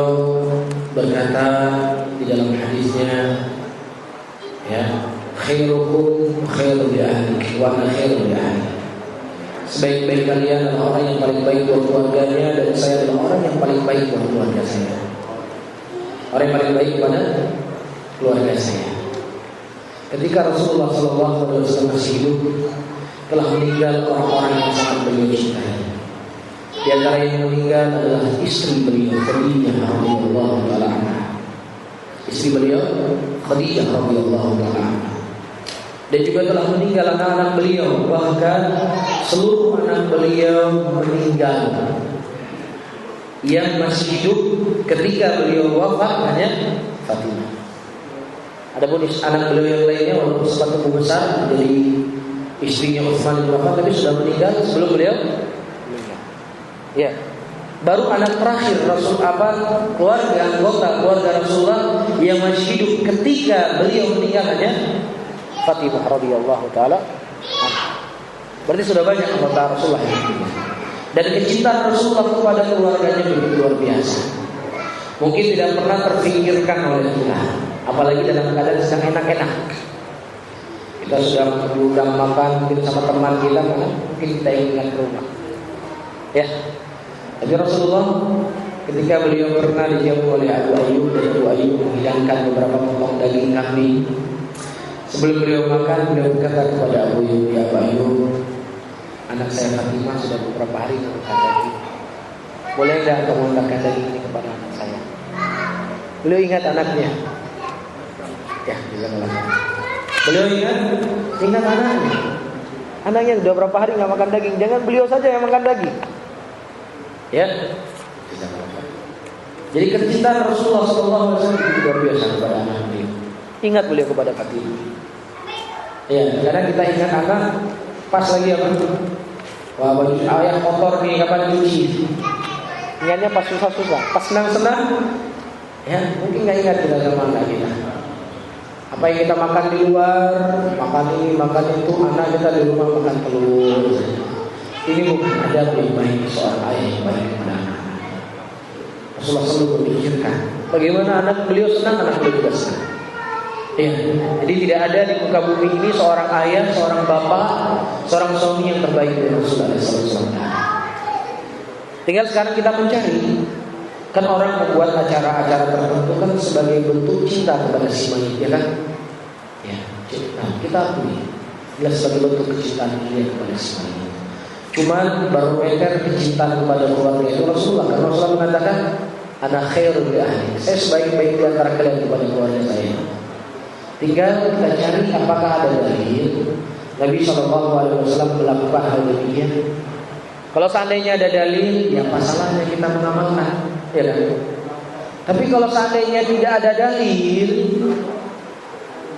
A: berkata di dalam hadisnya, ya, khairukum khairu li ahli wa ana khairu li ahli. Sebaik-baik kalian adalah orang yang paling baik buat keluarganya, dan saya adalah orang yang paling baik buat keluarga saya. Orang yang paling baik kepada keluarga saya. Ketika Rasulullah SAW masih hidup, telah meninggal orang-orang yang sangat beliau cintai. Di antara yang meninggal adalah istri beliau, Khadijah radhiyallahu taala anha. Istri beliau, Khadijah radhiyallahu taala anha. Dan juga telah meninggal anak-anak beliau, bahkan seluruh anak beliau meninggal. Yang masih hidup ketika beliau wafat hanya Fatimah. Adapun anak beliau yang lainnya walaupun sempat tumbuh besar menjadi istrinya Utsman bin Affan, tapi sudah meninggal sebelum beliau meninggal. Ya, baru anak terakhir keluarga Rasulullah yang masih hidup ketika beliau meninggal hanya Fatimah radhiyallahu taala anha. Berarti sudah banyak anggota Rasulullah yang meninggal. Dan kecintaan Rasulullah kepada keluarganya begitu luar biasa. Mungkin tidak pernah terpikirkan oleh kita, apalagi dalam keadaan sedang enak-enak. Kita sudah makan mungkin sama teman kita, mungkin kita ingat ke rumah. Ya, tapi Rasulullah ketika beliau pernah dijamu oleh Abu Ayyub, dan Abu Ayyub menghidangkan beberapa potong daging kambing. Sebelum beliau makan, beliau berkata kepada Abu Ayyub, ya Abu Ayyub, anak saya Fatimah sudah beberapa hari memakan daging. Boleh enggak kamu memakan daging ini kepada anak saya? Beliau ingat anaknya. Ya, beliau ingat anaknya. Anaknya sudah berapa hari nggak makan daging. Jangan beliau saja yang makan daging. Ya. Jadi kecintaan Rasulullah SAW itu luar biasa kepada anak beliau. Ingat beliau kepada Fatimah. Ya, kadang kita ingat anak pas lagi apa? Wah, baju ayah kotor nih, kapan cuci? Ingatnya pas susah-susah, pas senang-senang, ya mungkin nggak ingat kita sama anak kita. Apa yang kita makan di luar, makan ini, makan itu, anak kita di rumah makan telur. Ini bukan adab yang baik seorang ayah yang baik kepada anak. Rasulullah selalu memikirkan bagaimana anak beliau senang, anak beliau juga senang. Ya, jadi tidak ada di muka bumi ini seorang ayah, seorang bapak, seorang suami yang terbaik dari Rasulullah SAW. Tinggal sekarang kita mencari. Kan orang membuat acara-acara tertentu kan sebagai bentuk cinta kepada si mayit, ya kan? Ya, cinta. Kita akui. jelas sebagai bentuk kecintaan dia kepada Ismail. Cuman barometer kecintaan kepada keluarga itu Rasulullah, karena Rasulullah mengatakan ana khairul li ahli, saya sebaik-baik di antara kalian kepada keluarga saya. Tinggal kita cari apakah ada dalil Nabi SAW melakukan hal demikian. Kalau seandainya ada dalil, ya masalahnya kita mengamalkan, ya kan? Tapi kalau seandainya tidak ada dalil,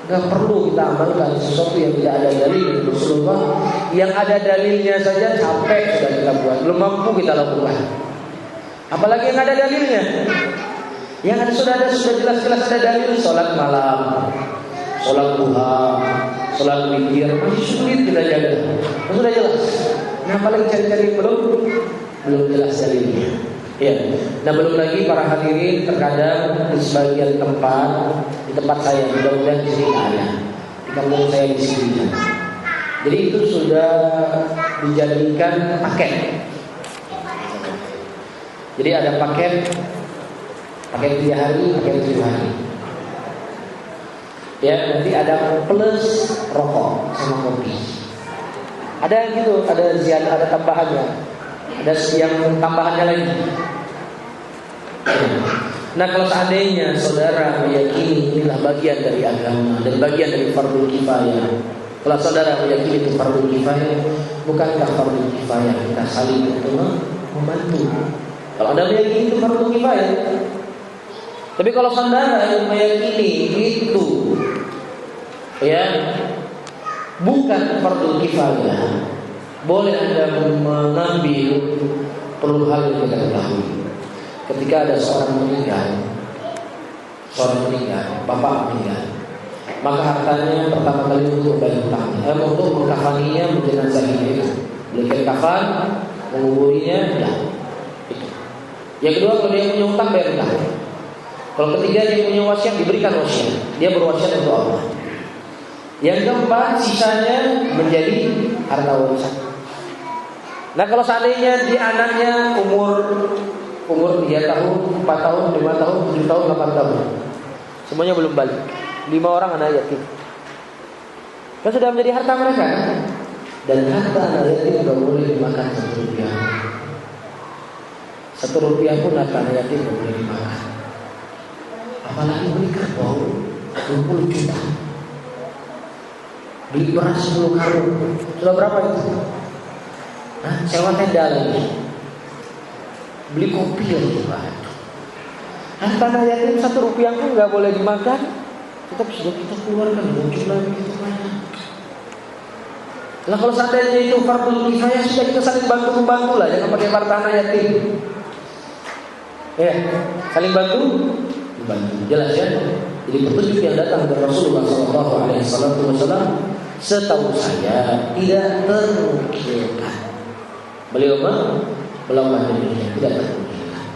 A: nggak perlu kita amalkan sesuatu yang tidak ada dalil dari Rasulullah. Yang ada dalilnya saja capek sudah kita buat, belum mampu kita lakukan. Apalagi yang ada dalilnya. Yang ada sudah jelas-jelas ada dalil, sholat malam, sholat duha, sholat witir, masih sulit kita jaga. Sudah jelas. Nah, apalagi cari-cari belum jelas dalilnya. Ya. Nah, belum lagi para hadirin, terkadang di sebagian tempat, di tempat saya, mudah-mudahan di sini ada, di kampung saya di sini. Jadi itu sudah dijadikan paket. Jadi ada paket 3 hari, paket 7 hari. Ya, nanti ada plus rokok sama kopi. Ada yang gitu, ada ziyadah, ada tambahannya. Ada yang tambahannya lagi. Nah, kalau seandainya saudara meyakini inilah bagian dari agama dan bagian dari fardhu kifayah, kalau saudara meyakini itu fardhu kifayah, bukankah fardhu kifayah kita saling membantu? Kalau Anda meyakini itu fardhu kifayah. Tapi kalau saudara yang meyakini itu ya bukan fardhu kifayah, boleh Anda mengambil perlu hal yang kita ketahui. Ketika ada seorang meninggal, bapak meninggal, maka hartanya pertama kali untuk membayar hutangnya, untuk mengkafaninya, menjenazahnya itu, belikan kafan, menguburinya, ya. Itu. Yang kedua, kalau dia punya hutang, bayar hutang. Kalau ketiga, dia punya wasiat, diberikan wasiat, dia berwasiat untuk Allah. Yang keempat, sisanya menjadi harta warisan. Nah, kalau seandainya di anaknya umur 3 tahun, 4 tahun, 5 tahun, 7 tahun, 8 tahun, semuanya belum balik, 5 orang anak yatim, kan sudah menjadi harta mereka, kan? Dan harta anak yatim tidak boleh dimakan 1 rupiah. 1 rupiah pun harta anak yatim tidak boleh dimakan. Apalagi beli kerbau 20 juta, beli beras 10 karung, sudah berapa itu? Sewa tenda lagi, beli kopi lagi, harta anak yatim 1 rupiah pun nggak boleh dimakan, tetap sudah kita keluarkan, muncul lagi gitu banyak. Nah, kalau seandainya itu fardhu kifayah, sudah kita saling bantu lah, jangan pakai harta anak yatim. Ya, saling bantu. Jelas ya. Jadi petunjuk yang datang dari Rasulullah SAW, setahu saya tidak terukirkan. Beliau melakukan demikian, tidak terukirkan.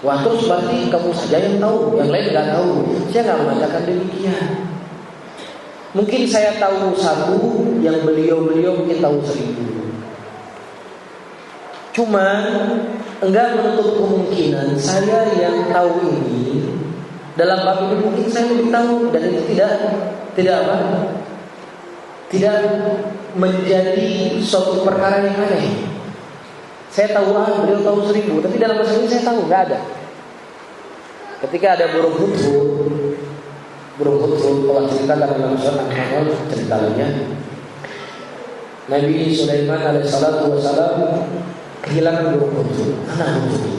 A: Wah, terus berarti kamu saja yang tahu, yang lain nggak tahu. Saya nggak mengatakan demikian. Mungkin saya tahu 1, yang beliau mungkin tahu 1000. Cuman enggak menutup kemungkinan saya yang tahu ini dalam bab ini mungkin saya lebih tahu, dan itu tidak menjadi suatu perkara yang aneh. Saya tahu beliau tahu 1000, tapi dalam masalah ini saya tahu nggak ada. Ketika ada burung hudhud Allah ceritakan dalam surat An-Nahl, ceritanya Nabi Sulaiman alaihissalatu wassalam kehilangan burung hudhud, anak hudhud.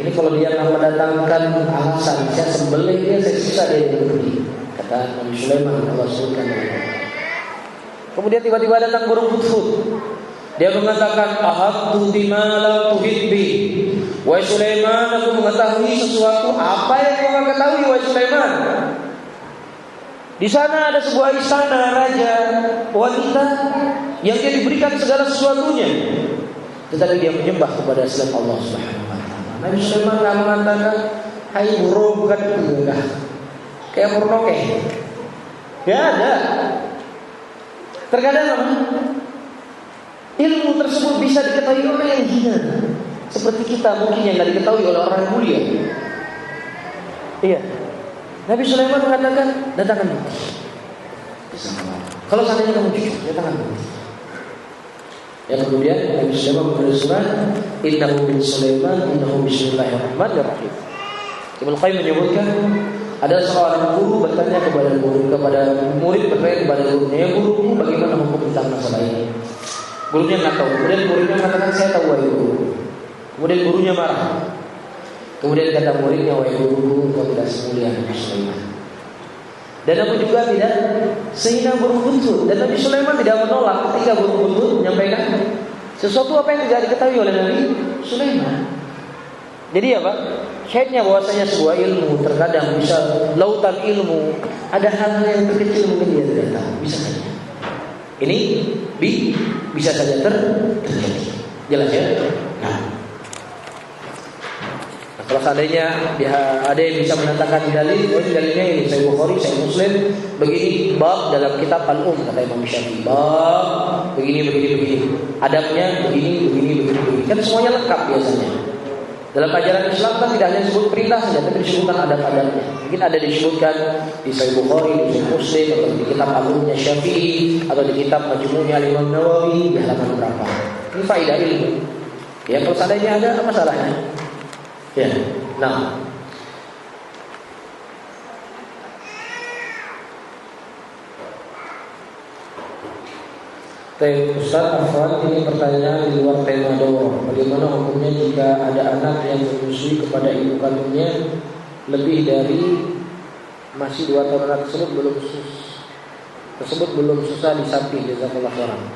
A: Ini kalau dia nggak mendatangkan alasan, saya sembelih dia, saya siksa dia pergi, kata Nabi Sulaiman. Allah sebutkan dalam Al-Quran. Kemudian tiba-tiba datang burung hudhud. Dia mengatakan, ahadtu bima lam tuhid bi. Wahai Sulaiman, aku mengetahui sesuatu apa yang kau nggak ketahui, wahai Sulaiman. Di sana ada sebuah istana raja wanita yang dia diberikan segala sesuatunya, tetapi dia menyembah kepada selain Allah Subhanahu wa taala. Nabi Sulaiman nggak mengatakan, hai burung, bukan enggak. Kayak murnokeh. Ya ada. Terkadang ilmu tersebut bisa diketahui orang yang hina, seperti kita mungkin yang tidak diketahui oleh orang yang mulia. Iya. Nabi Sulaiman mengatakan, datangkan bukti. Kalau seandainya kamu jujur, nyatakan begitu. Yang kemudian Nabi Sulaiman bersurat, innahu min Sulaiman, innahu bismillahirrahmanirrahim. Ibnu Qayyim menyebutkan ada seorang guru bertanya kepada murid bertanya kepada gurunya, ya guru, bagaimana hukum tentang masalah ini? Gurunya nggak tahu. Kemudian muridnya mengatakan, saya tahu wahai guru. Kemudian gurunya marah. Kemudian kata muridnya, wahai guru, kau tidak semulia Nabi Sulaiman. Dan aku juga tidak sehina burung buntut. Dan Nabi Sulaiman tidak menolak ketika burung buntut menyampaikan sesuatu apa yang tidak diketahui oleh Nabi Sulaiman. Jadi apa? Syahidnya bahwasanya sebuah ilmu terkadang bisa lautan ilmu, ada hal-hal yang terkecil mungkin dia tidak tahu, bisa saja. Ini bisa saja terjadi. Jelas ya? Nah, kalau seandainya ada yang bisa menantangkan dalil, dalilnya ini Sahih Bukhari, Sahih Muslim, begini bab dalam kitab Al-Umm kata Imam Syafi'i, bab begini. Adabnya begini. Kan semuanya lengkap biasanya. Dalam ajaran Islam kan tidak hanya disebut perintah saja, tapi disebutkan adab-adabnya. Mungkin ada disebutkan di Sahih Bukhari, di Sahih Muslim, atau di kitab Al-Ummnya Syafi'i, atau di kitab Majmu'nya Imam Nawawi, di halaman berapa. Ini faedah ilmu. Ya, kalau seandainya ada, apa salahnya? Ya, nah. Ustaz Afwan, ini pertanyaan di luar tema daurah. Bagaimana hukumnya jika ada anak yang menyusui kepada ibu kandungnya lebih dari masih 2 tahun, anak tersebut belum susah disapi, jazakallah khairan.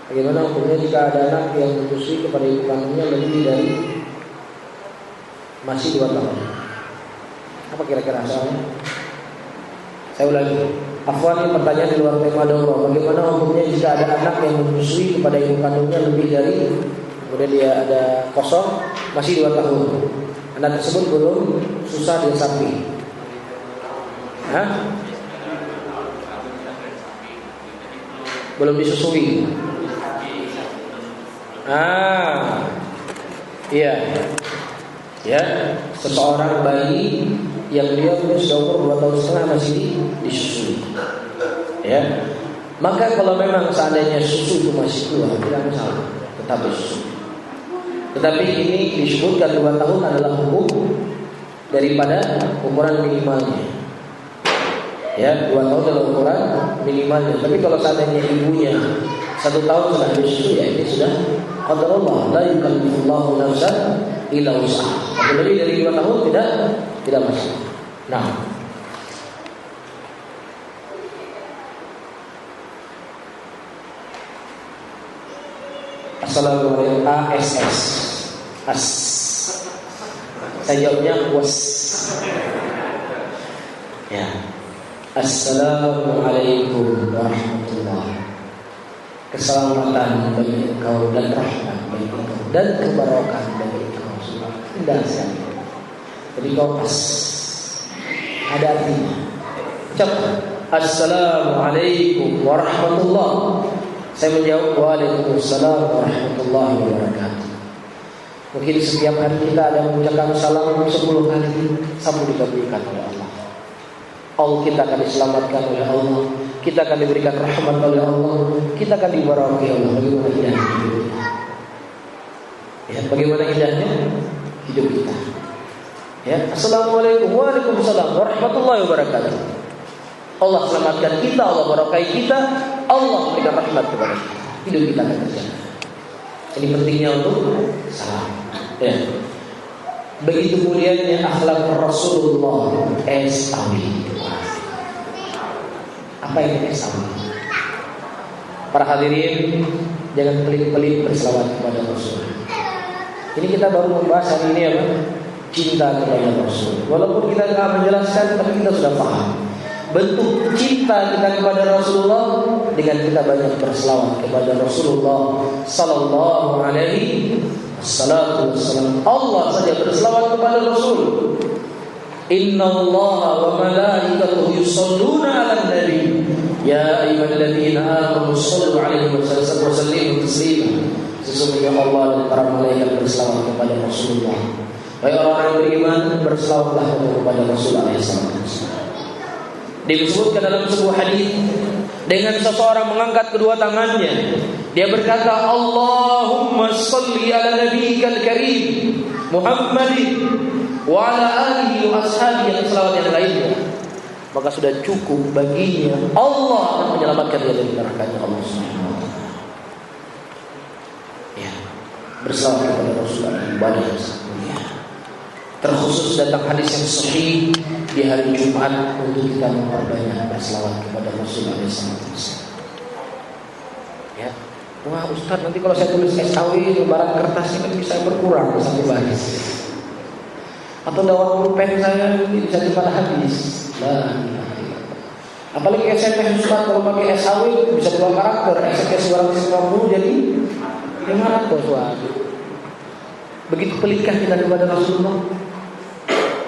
A: Bagaimana hukumnya jika ada anak yang menyusui kepada ibu kandungnya lebih dari masih 2 tahun? Apa kira-kira asalnya? Saya ulangi. Afwan, ini pertanyaan di luar tema daurah. Bagaimana hukumnya jika ada anak yang menyusui kepada ibu kandungnya lebih dari, kemudian dia ada kosong, masih 2 tahun. Anak tersebut belum susah disapi. Belum disusui. Iya. Ya, seseorang bayi yang dia sudah umur 2 tahun setengah masih disusui. Ya, maka kalau memang seandainya susu itu masih keluar, tidak masalah, tetap disusui. Tetapi ini disebutkan 2 tahun adalah hukum daripada ukuran minimalnya. Ya, 2 tahun adalah ukuran minimalnya. Tapi kalau seandainya ibunya 1 tahun sudah disusui, ya ini sudah qadarullah, la yukallifullahu nafsan illa wus'aha. Lebih dari 2 tahun tidak masalah. Nah, Assalamualaikum. ASS. Saya jawabnya was. Ya. Assalamualaikum warahmatullahi. Keselamatan bagi engkau dan rahmat bagi engkau dan kebarokan bagi engkau. Indah sekali. Jadi kau pas. Ada artinya. Ucapkan Assalamualaikum warahmatullahi. Saya menjawab Waalaikumsalam warahmatullahi wabarakatuh. Mungkin setiap hari kita ada mengucapkan salam 10 kali, sambung dikabulkan oleh Allah. Kita akan diselamatkan oleh Allah. Kita akan diberikan rahmat oleh Allah. Kita akan diberkahi oleh Allah. Bagaimana indahnya hidup kita. Ya, bagaimana indahnya hidup kita. Ya, Assalamualaikum Waalaikumsalam warahmatullahi wabarakatuh. Allah selamatkan kita, Allah berkahi kita, Allah berikan rahmat kepada kita. Hidup kita akan terjaga. Ini pentingnya untuk salam. Ya. Begitu mulianya akhlak Rasulullah SAW. Apa yang SAW? Para hadirin, jangan pelit-pelit berselawat kepada Rasul. Ini kita baru membahas hari ini apa? Cinta kepada Rasul. Walaupun kita tidak menjelaskan, tapi kita sudah paham. Bentuk cinta kita kepada Rasulullah dengan kita banyak berselawat kepada Rasulullah sallallahu alaihi wasallam. Allah saja berselawat kepada Rasul. Innallaha wa malaikatahu yusholluna 'alan nabi. Ya ayyuhalladzina amanu shallu 'alaihi wa sallimu taslima. Sesungguhnya Allah dan para malaikat berselawat kepada Rasulullah. Wahai orang yang beriman, berselawatlah kepada Rasulullah sallallahu alaihi wasallam. Disebutkan dalam sebuah hadis, dengan seseorang mengangkat kedua tangannya, dia berkata, Allahumma salli ala nabiyyikal karim Muhammadin wa ala alihi wa ashabihi, yang selawat yang lainnya, maka sudah cukup baginya, Allah akan menyelamatkan dia dari nerakanya Allah Subhanahu wa taala. Ya, bersalawat kepada Rasulullah ibadah yang sangat mulia. Terkhusus datang hadis yang sahih di hari Jumat untuk kita memperbanyak berselawat kepada Rasulullah SAW. Ya, wah Ustaz, nanti kalau saya tulis SAW lembaran kertasnya kan bisa berkurang satu baris. Atau dakwah pulpen saya bisa cepat habis. Nah, apalagi SMS Ustaz, kalau pakai SAW bisa 2 karakter, SMS 250 jadi 500. Waduh. Begitu pelitkah kita kepada Rasulullah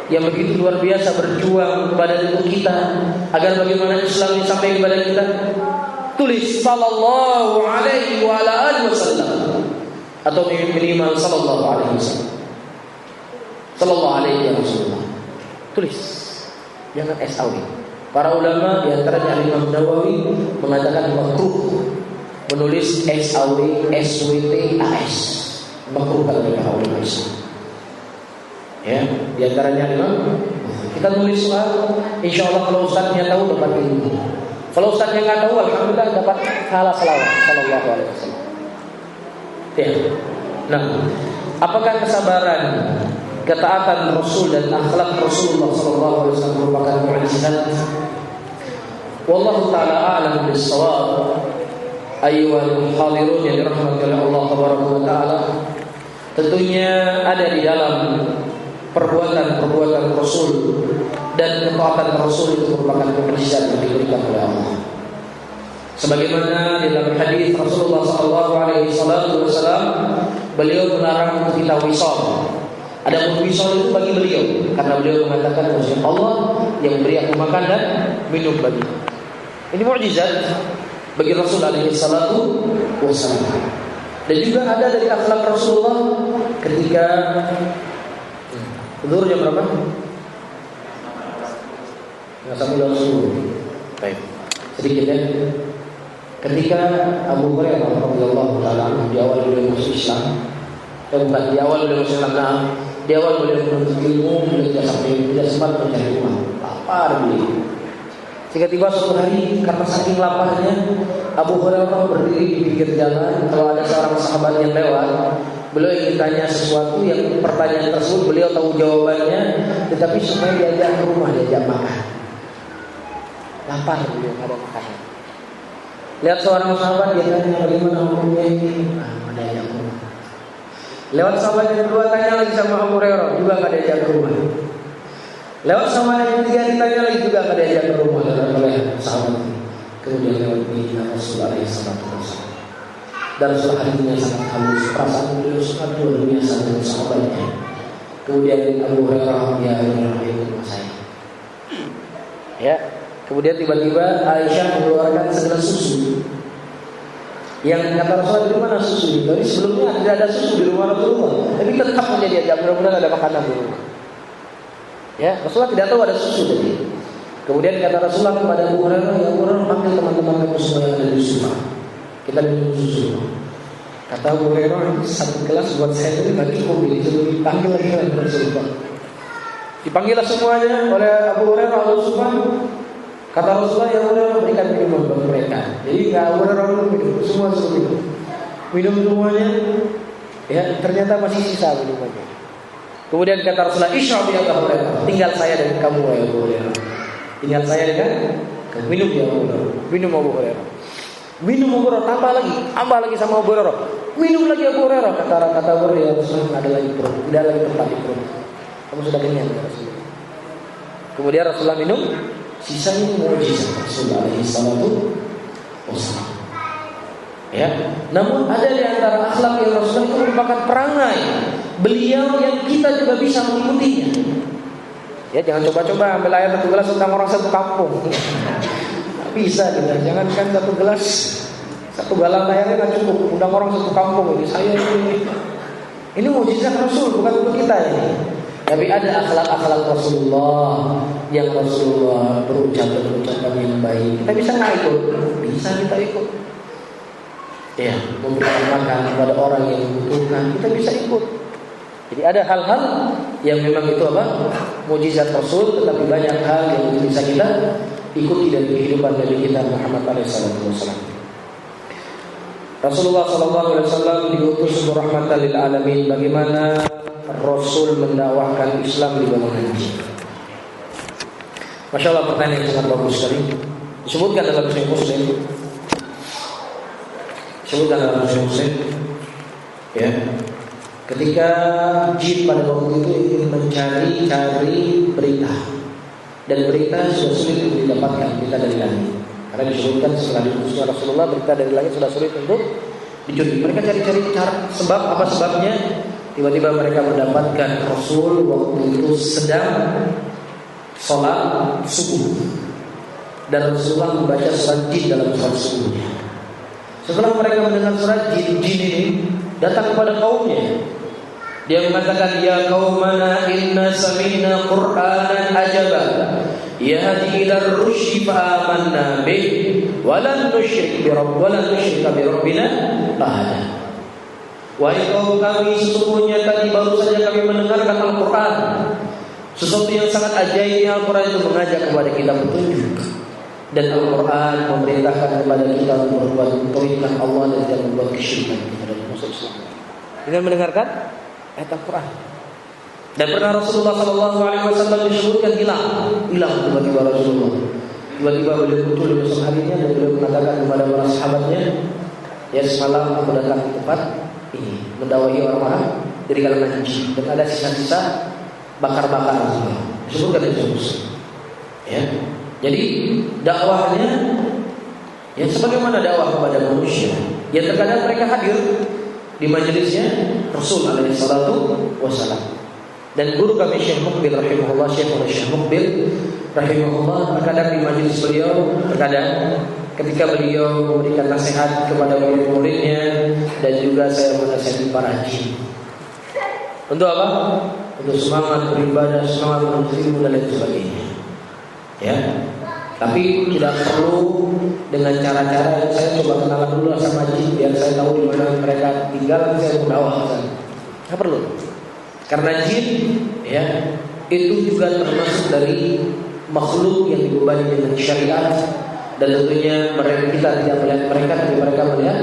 A: yang begitu luar biasa berjuang kepada tubuh kita agar bagaimana Islam disampaikan kepada kita. Tulis sallallahu alaihi wa ala alihi wasallam atau minimal sallallahu alaihi wasallam. Sallallahu alaihi Rasulullah. Tulis. Jangan SAW. Para ulama di antaranya Imam Nawawi mengatakan makruh menulis SAW, SWT, AS. Makruh bagi para ulama Islam. Ya, di antaranya Imam, kita tulis soal, insya Allah kalau ustaznya tahu dapat ilmu. Kalau ustaznya nggak tahu, alhamdulillah dapat salah selawat sallallahu alaihi wasallam. Ya. Nah, apakah kesabaran, ketaatan Rasul dan akhlak Rasulullah sallallahu alaihi wasallam merupakan mukjizat? Wallahu taala a'lam bis-shawab. Ayyuhal hadirun yang dirahmati oleh Allah taala, tentunya ada di dalam perbuatan Rasul dan ketaatan Rasul itu merupakan mukjizat yang diberikan oleh Allah. Sebagaimana di dalam hadis Rasulullah SAW, beliau melarang untuk kita wisol. Ada wisol itu bagi beliau, karena beliau mengatakan Allah yang memberi aku makan dan minum bagi. Ini mukjizat bagi Rasul SAW. Dan juga ada dari akhlak Rasulullah ketika zuhur jam berapa? Nggak sampai jam 10. Baik. Sedikit ya. Ketika Abu Hurairah radhiyallahu taala di awal beliau masuk Islam, di awal beliau masuk Islam, di awal beliau menuntut ilmu, beliau tidak sempat mencari uang. Lapar beliau. Sehingga tiba suatu hari karena saking laparnya, Abu Hurairah berdiri di pinggir jalan. Kalau ada seorang sahabat yang lewat, beliau ingin tanya sesuatu yang pertanyaan tersebut beliau tahu jawabannya, tetapi supaya diajak ke rumah, diajak makan. Lapar beliau, nggak ada makanan. Lihat seorang sahabat, dia tanya bagaimana hukumnya ini, ada diajak ke rumah. Lewat sahabat yang kedua tanya lagi sama Abu Hurairah, juga nggak diajak ke rumah. Lewat sahabat yang ketiga ditanya lagi, juga nggak diajak ke rumah oleh sahabat ini. Kemudian lewat Medina Rasulullah SAW. Dan setelah hatinya sangat halus, perasaan beliau sangat luar biasa dengan sahabatnya. Kemudian Abu Hurairah, ya ikut saya. Ya, kemudian tiba-tiba Aisyah mengeluarkan segelas susu. Yang kata Rasulullah, di mana susu ini? Jadi sebelumnya tidak ada susu di rumah Rasulullah, tapi tetap menjadi diajak, mudah-mudahan ada makanan di rumah. Ya, Rasulullah tidak tahu ada susu tadi. Kemudian kata Rasulullah kepada Abu Hurairah, ya Abu Hurairah, panggil teman-teman kamu semua yang ada di Sufa. Kita minum susu. Kata Abu Hurairah, satu gelas buat saya itu nggak cukup, jadi dipanggil lagi oleh Rasulullah. Dipanggillah semuanya oleh Abu Hurairah al Sufa. Kata Rasulullah, ya Hurairah, berikan minuman bagi mereka. Jadi nggak Abu Hurairah minum, semua suruh minum. Minum semuanya. Ya, ternyata masih sisa minumannya. Kemudian kata Rasulullah, Ishrab ya Abu Hurairah, tinggal saya dan kamu ya Abu Hurairah. Tinggal saya dengan minum ya Abu Hurairah. Minum Abu Hurairah. Minum Abu Hurairah, tambah lagi sama Abu Hurairah. Minum lagi Abu Hurairah. Kata Abu Hurairah, Rasulullah, ada lagi perut, tidak lagi tempat di perut. Kamu sudah kenyang ya Rasulullah. Kemudian Rasulullah minum, sisanya mukjizat Rasulullah SAW. Ya, namun ada di antara akhlak yang Rasulullah itu merupakan perangai beliau yang kita juga bisa mengikutinya. Ya, jangan coba-coba ambil air satu gelas tentang orang satu kampung. Nggak bisa gitu. Jangankan satu gelas, satu galon airnya nggak cukup. Undang orang satu kampung ini. Saya ini mukjizat Rasul, bukan untuk kita ini. Tapi ada akhlak-akhlak Rasulullah yang Rasulullah berucapan yang baik. Kita bisa nggak ikut? Bisa kita ikut. Ya, memberikan makan kepada orang yang membutuhkan, kita bisa ikut. Jadi ada hal-hal yang memang itu apa? Mukjizat Rasul, tetapi banyak hal yang bisa kita ikuti dari kehidupan Nabi kita Muhammad SAW. Rasulullah SAW diutus rahmatan lil alamin. Bagaimana Rasul mendakwahkan Islam di bawah Nabi? Masya Allah, pertanyaan yang sangat bagus sekali. Disebutkan dalam Sahih Muslim. Ya, ketika jin pada waktu itu ingin mencari berita, dan berita sudah sulit untuk didapatkan, berita dari langit. Karena disebutkan setelah diutusnya Rasulullah, berita dari langit sudah sulit untuk dicuri. Mereka cari-cari sebab, apa sebabnya? Tiba-tiba mereka mendapatkan Rasul waktu itu sedang sholat subuh, dan Rasulullah membaca surat jin dalam sholat subuhnya. Setelah mereka mendengar surat jin ini datang kepada kaumnya. Dia mengatakan, ya qaumana inna sami'na qur'anan ajaba yahdi ila ar-rusydi fa amanna bih wa lan nusyrika bi rabbina ahada. Wahai kaum kami, sesungguhnya tadi baru saja kami mendengarkan Al-Quran, sesuatu yang sangat ajaib. Al-Quran itu mengajak kepada kita petunjuk, dan Al-Quran memerintahkan kepada kita untuk berbuat mentauhidkan Allah dan tidak membuat kesyirikan kepada masuk Islam. Dengan mendengarkan ayat Al-Quran. Dan pernah Rasulullah SAW disebutkan hilang tiba-tiba Rasulullah. Tiba-tiba beliau muncul di malam harinya dan beliau mengatakan kepada para sahabatnya, ya semalam aku datang di tempat ini mendakwahi orang-orang dari kalangan jin, dan ada sisa-sisa bakar-bakar Rasulullah. Disebutkan di Muslim. Ya. Jadi dakwahnya ya sebagaimana dakwah kepada manusia. Ya terkadang mereka hadir di majelisnya Rasul alaihi salatu wasallam. Dan guru kami Syekh Muqbil rahimahullah, Syekh Muqbil rahimahullah, terkadang di majelis beliau, terkadang ketika beliau memberikan nasihat kepada murid-muridnya, dan juga saya menasihati para jin. Untuk apa? Untuk semangat beribadah, semangat menuntut ilmu dan lain sebagainya. Ya, tapi tidak perlu dengan cara-cara yang saya coba kenalan dulu sama jin biar saya tahu di mana mereka tinggal, saya berdakwah. Tidak perlu, karena jin ya itu juga termasuk dari makhluk yang dibebani dengan syariat, dan tentunya kita tidak melihat mereka, tapi mereka melihat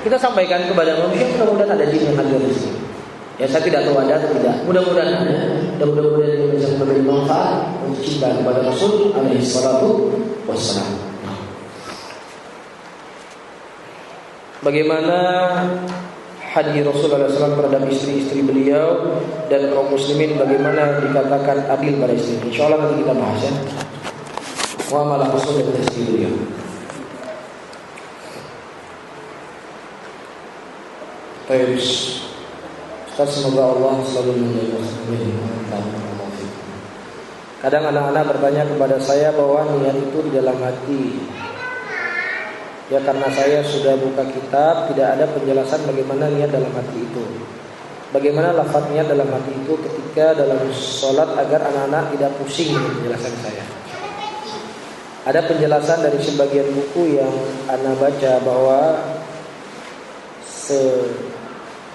A: kita. Sampaikan kepada manusia, mudah-mudahan ada jin yang hadir di sini. Ya saya tidak tahu ada atau tidak. Mudah-mudahan ada, dan mudah-mudahan dia bisa memberi manfaat untuk cinta kepada Rasul alaihi salatu wassalam. Bagaimana hadir Rasulullah SAW terhadap istri-istri beliau dan kaum muslimin, bagaimana dikatakan adil pada istri? InsyaAllah nanti kita bahas ya. Muamalah Rasul dan istri beliau. Terus Ustaz, semoga Allah selalu menjaga. Kadang anak-anak bertanya kepada saya bahwa niat itu di dalam hati. Ya karena saya sudah buka kitab, tidak ada penjelasan bagaimana niat dalam hati itu. Bagaimana lafaz niat dalam hati itu ketika dalam sholat agar anak-anak tidak pusing dengan penjelasan saya. Ada penjelasan dari sebagian buku yang anak baca bahwa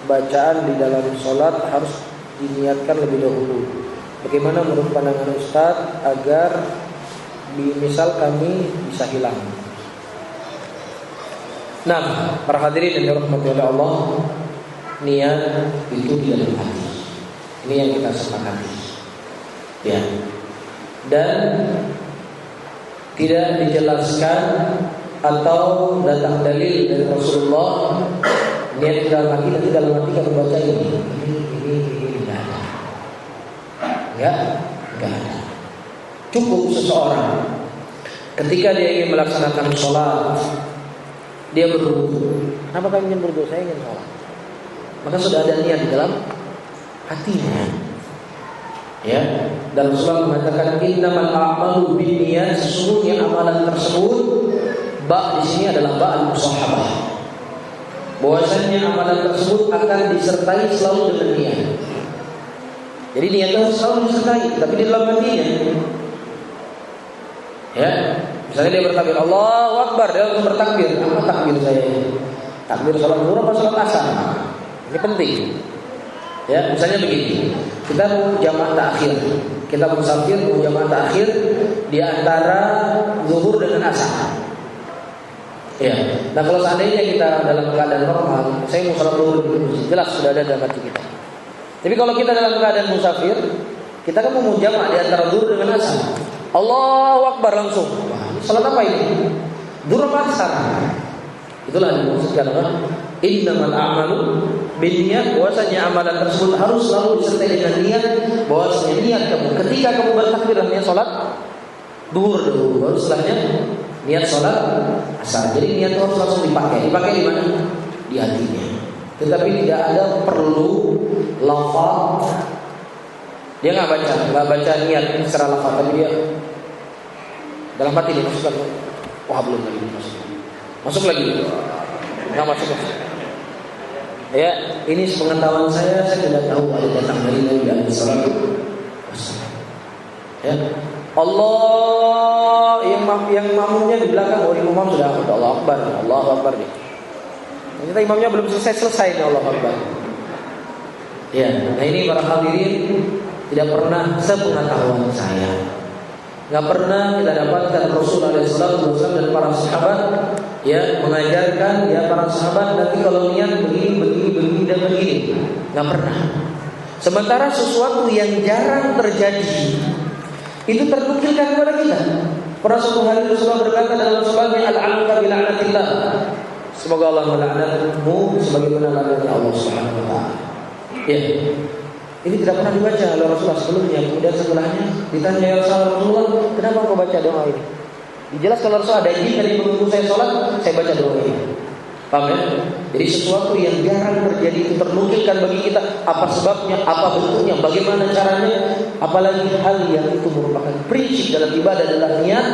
A: bacaan di dalam sholat harus diniatkan lebih dahulu. Bagaimana menurut pandangan Ustadz agar misal kami bisa hilang? Nah, para hadirin yang dirahmati oleh Allah, niat itu di dalam hati. Ini yang kita sepakati. Ya. Dan tidak dijelaskan atau datang dalil dari Rasulullah niat di dalam hati, nanti dalam hati kamu baca ini tidak ada. Enggak ada. Cukup seseorang ketika dia ingin melaksanakan sholat, dia berwudu. Kenapa kamu ingin berwudu? Saya ingin sholat. Maka sudah ada niat di dalam hatinya. Ya, dan Rasulullah mengatakan innamal a'malu binniyat, sesungguhnya amalan tersebut ba di sini adalah ba al-musahabah. Bahwasanya amalan tersebut akan disertai selalu dengan niat. Jadi niatnya harus selalu disertai, tapi di dalam hatinya. Ya, misalnya dia bertakbir Allahu Akbar, dia langsung bertakbir. Apa takbir saya? Takbir salat zuhur atau salat asar? Ini penting. Ya, misalnya begini. Kita mau jamaah takhir. Kita musafir mau jamaah takhir di antara zuhur dengan asar. Ya. Nah, kalau seandainya kita dalam keadaan normal, saya mau salat zuhur jelas sudah ada dalam hati kita. Tapi kalau kita dalam keadaan musafir, kita kan mau jamaah di antara zuhur dengan asar. Allahu Akbar langsung. Salat apa ini? Zuhur apa asar? Itulah yang dimaksudkan apa? Innamal a'malu binniyat, bahwasanya amalan tersebut harus selalu disertai dengan niat, bahwasanya niat kamu ketika kamu bertakbir niat salat zuhur dulu, baru setelahnya niat salat asar. Jadi niat itu harus langsung dipakai. Dipakai di mana? Di hatinya. Tetapi tidak ada perlu lafaz. Dia nggak baca niat secara lafaz, tapi dia dalam hati dia masukkan. Wah, belum lagi masuk lagi. Nggak masuk. Ya, ini sepengetahuan saya tidak tahu ada datang dari Nabi alaihi salatu wasallam. Ya. Allah yang makmumnya di belakang, imam sudah Allah Akbar, Allahu Akbar dia. Ternyata imamnya belum selesai nih Allah Akbar. Ya, nah ini para hadirin tidak pernah sepengetahuan saya. Enggak pernah kita dapatkan Rasulullah SAW dan para sahabat ya mengajarkan ya para sahabat nanti kalau niat begini dan begini. Enggak pernah. Sementara sesuatu yang jarang terjadi itu ternukilkan kepada kita. Pernah suatu hari Rasulullah berkata dalam sholatnya al-'anuka bil'anatillah. Semoga Allah melaknatmu sebagaimana laknatnya Allah Subhanahu wa taala. Ya. Ini tidak pernah dibaca oleh Rasulullah sebelumnya. Kemudian setelahnya ditanya ya Rasulullah, kenapa kau baca doa ini? Dijelas kalau Rasulullah ada izin dari menunggu saya sholat, saya baca doa ini. Paham ya? Jadi sesuatu yang jarang terjadi itu ternukilkan bagi kita. Apa sebabnya, apa bentuknya, bagaimana caranya. Apalagi hal yang itu merupakan prinsip dalam ibadah adalah niat.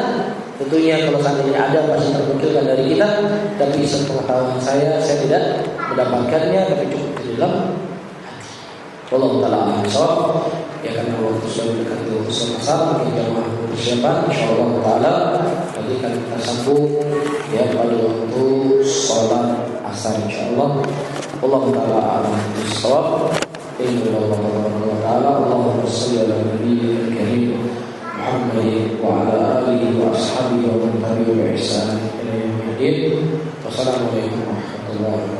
A: Tentunya kalau seandainya ada pasti ternukilkan dari kita. Tapi sepengetahuan saya tidak mendapatkannya. Tapi cukup di dalam Allah Ta'ala al-Sawab. Ya karena waktu sudah mendekati waktu selesai, mungkin jamaah persiapan insyaallah Ta'ala nanti akan kita sambung ya pada waktu sholat asar insyaallah. Allah Ta'ala al-Sawab. Insyaallah Ta'ala. Allahumma shalli ala nabiyyil karim Muhammad wa ala alihi wa ashabihi wa man tabi'ahum bi ihsan ila yaumil din. Wassalamualaikum warahmatullahi wabarakatuh.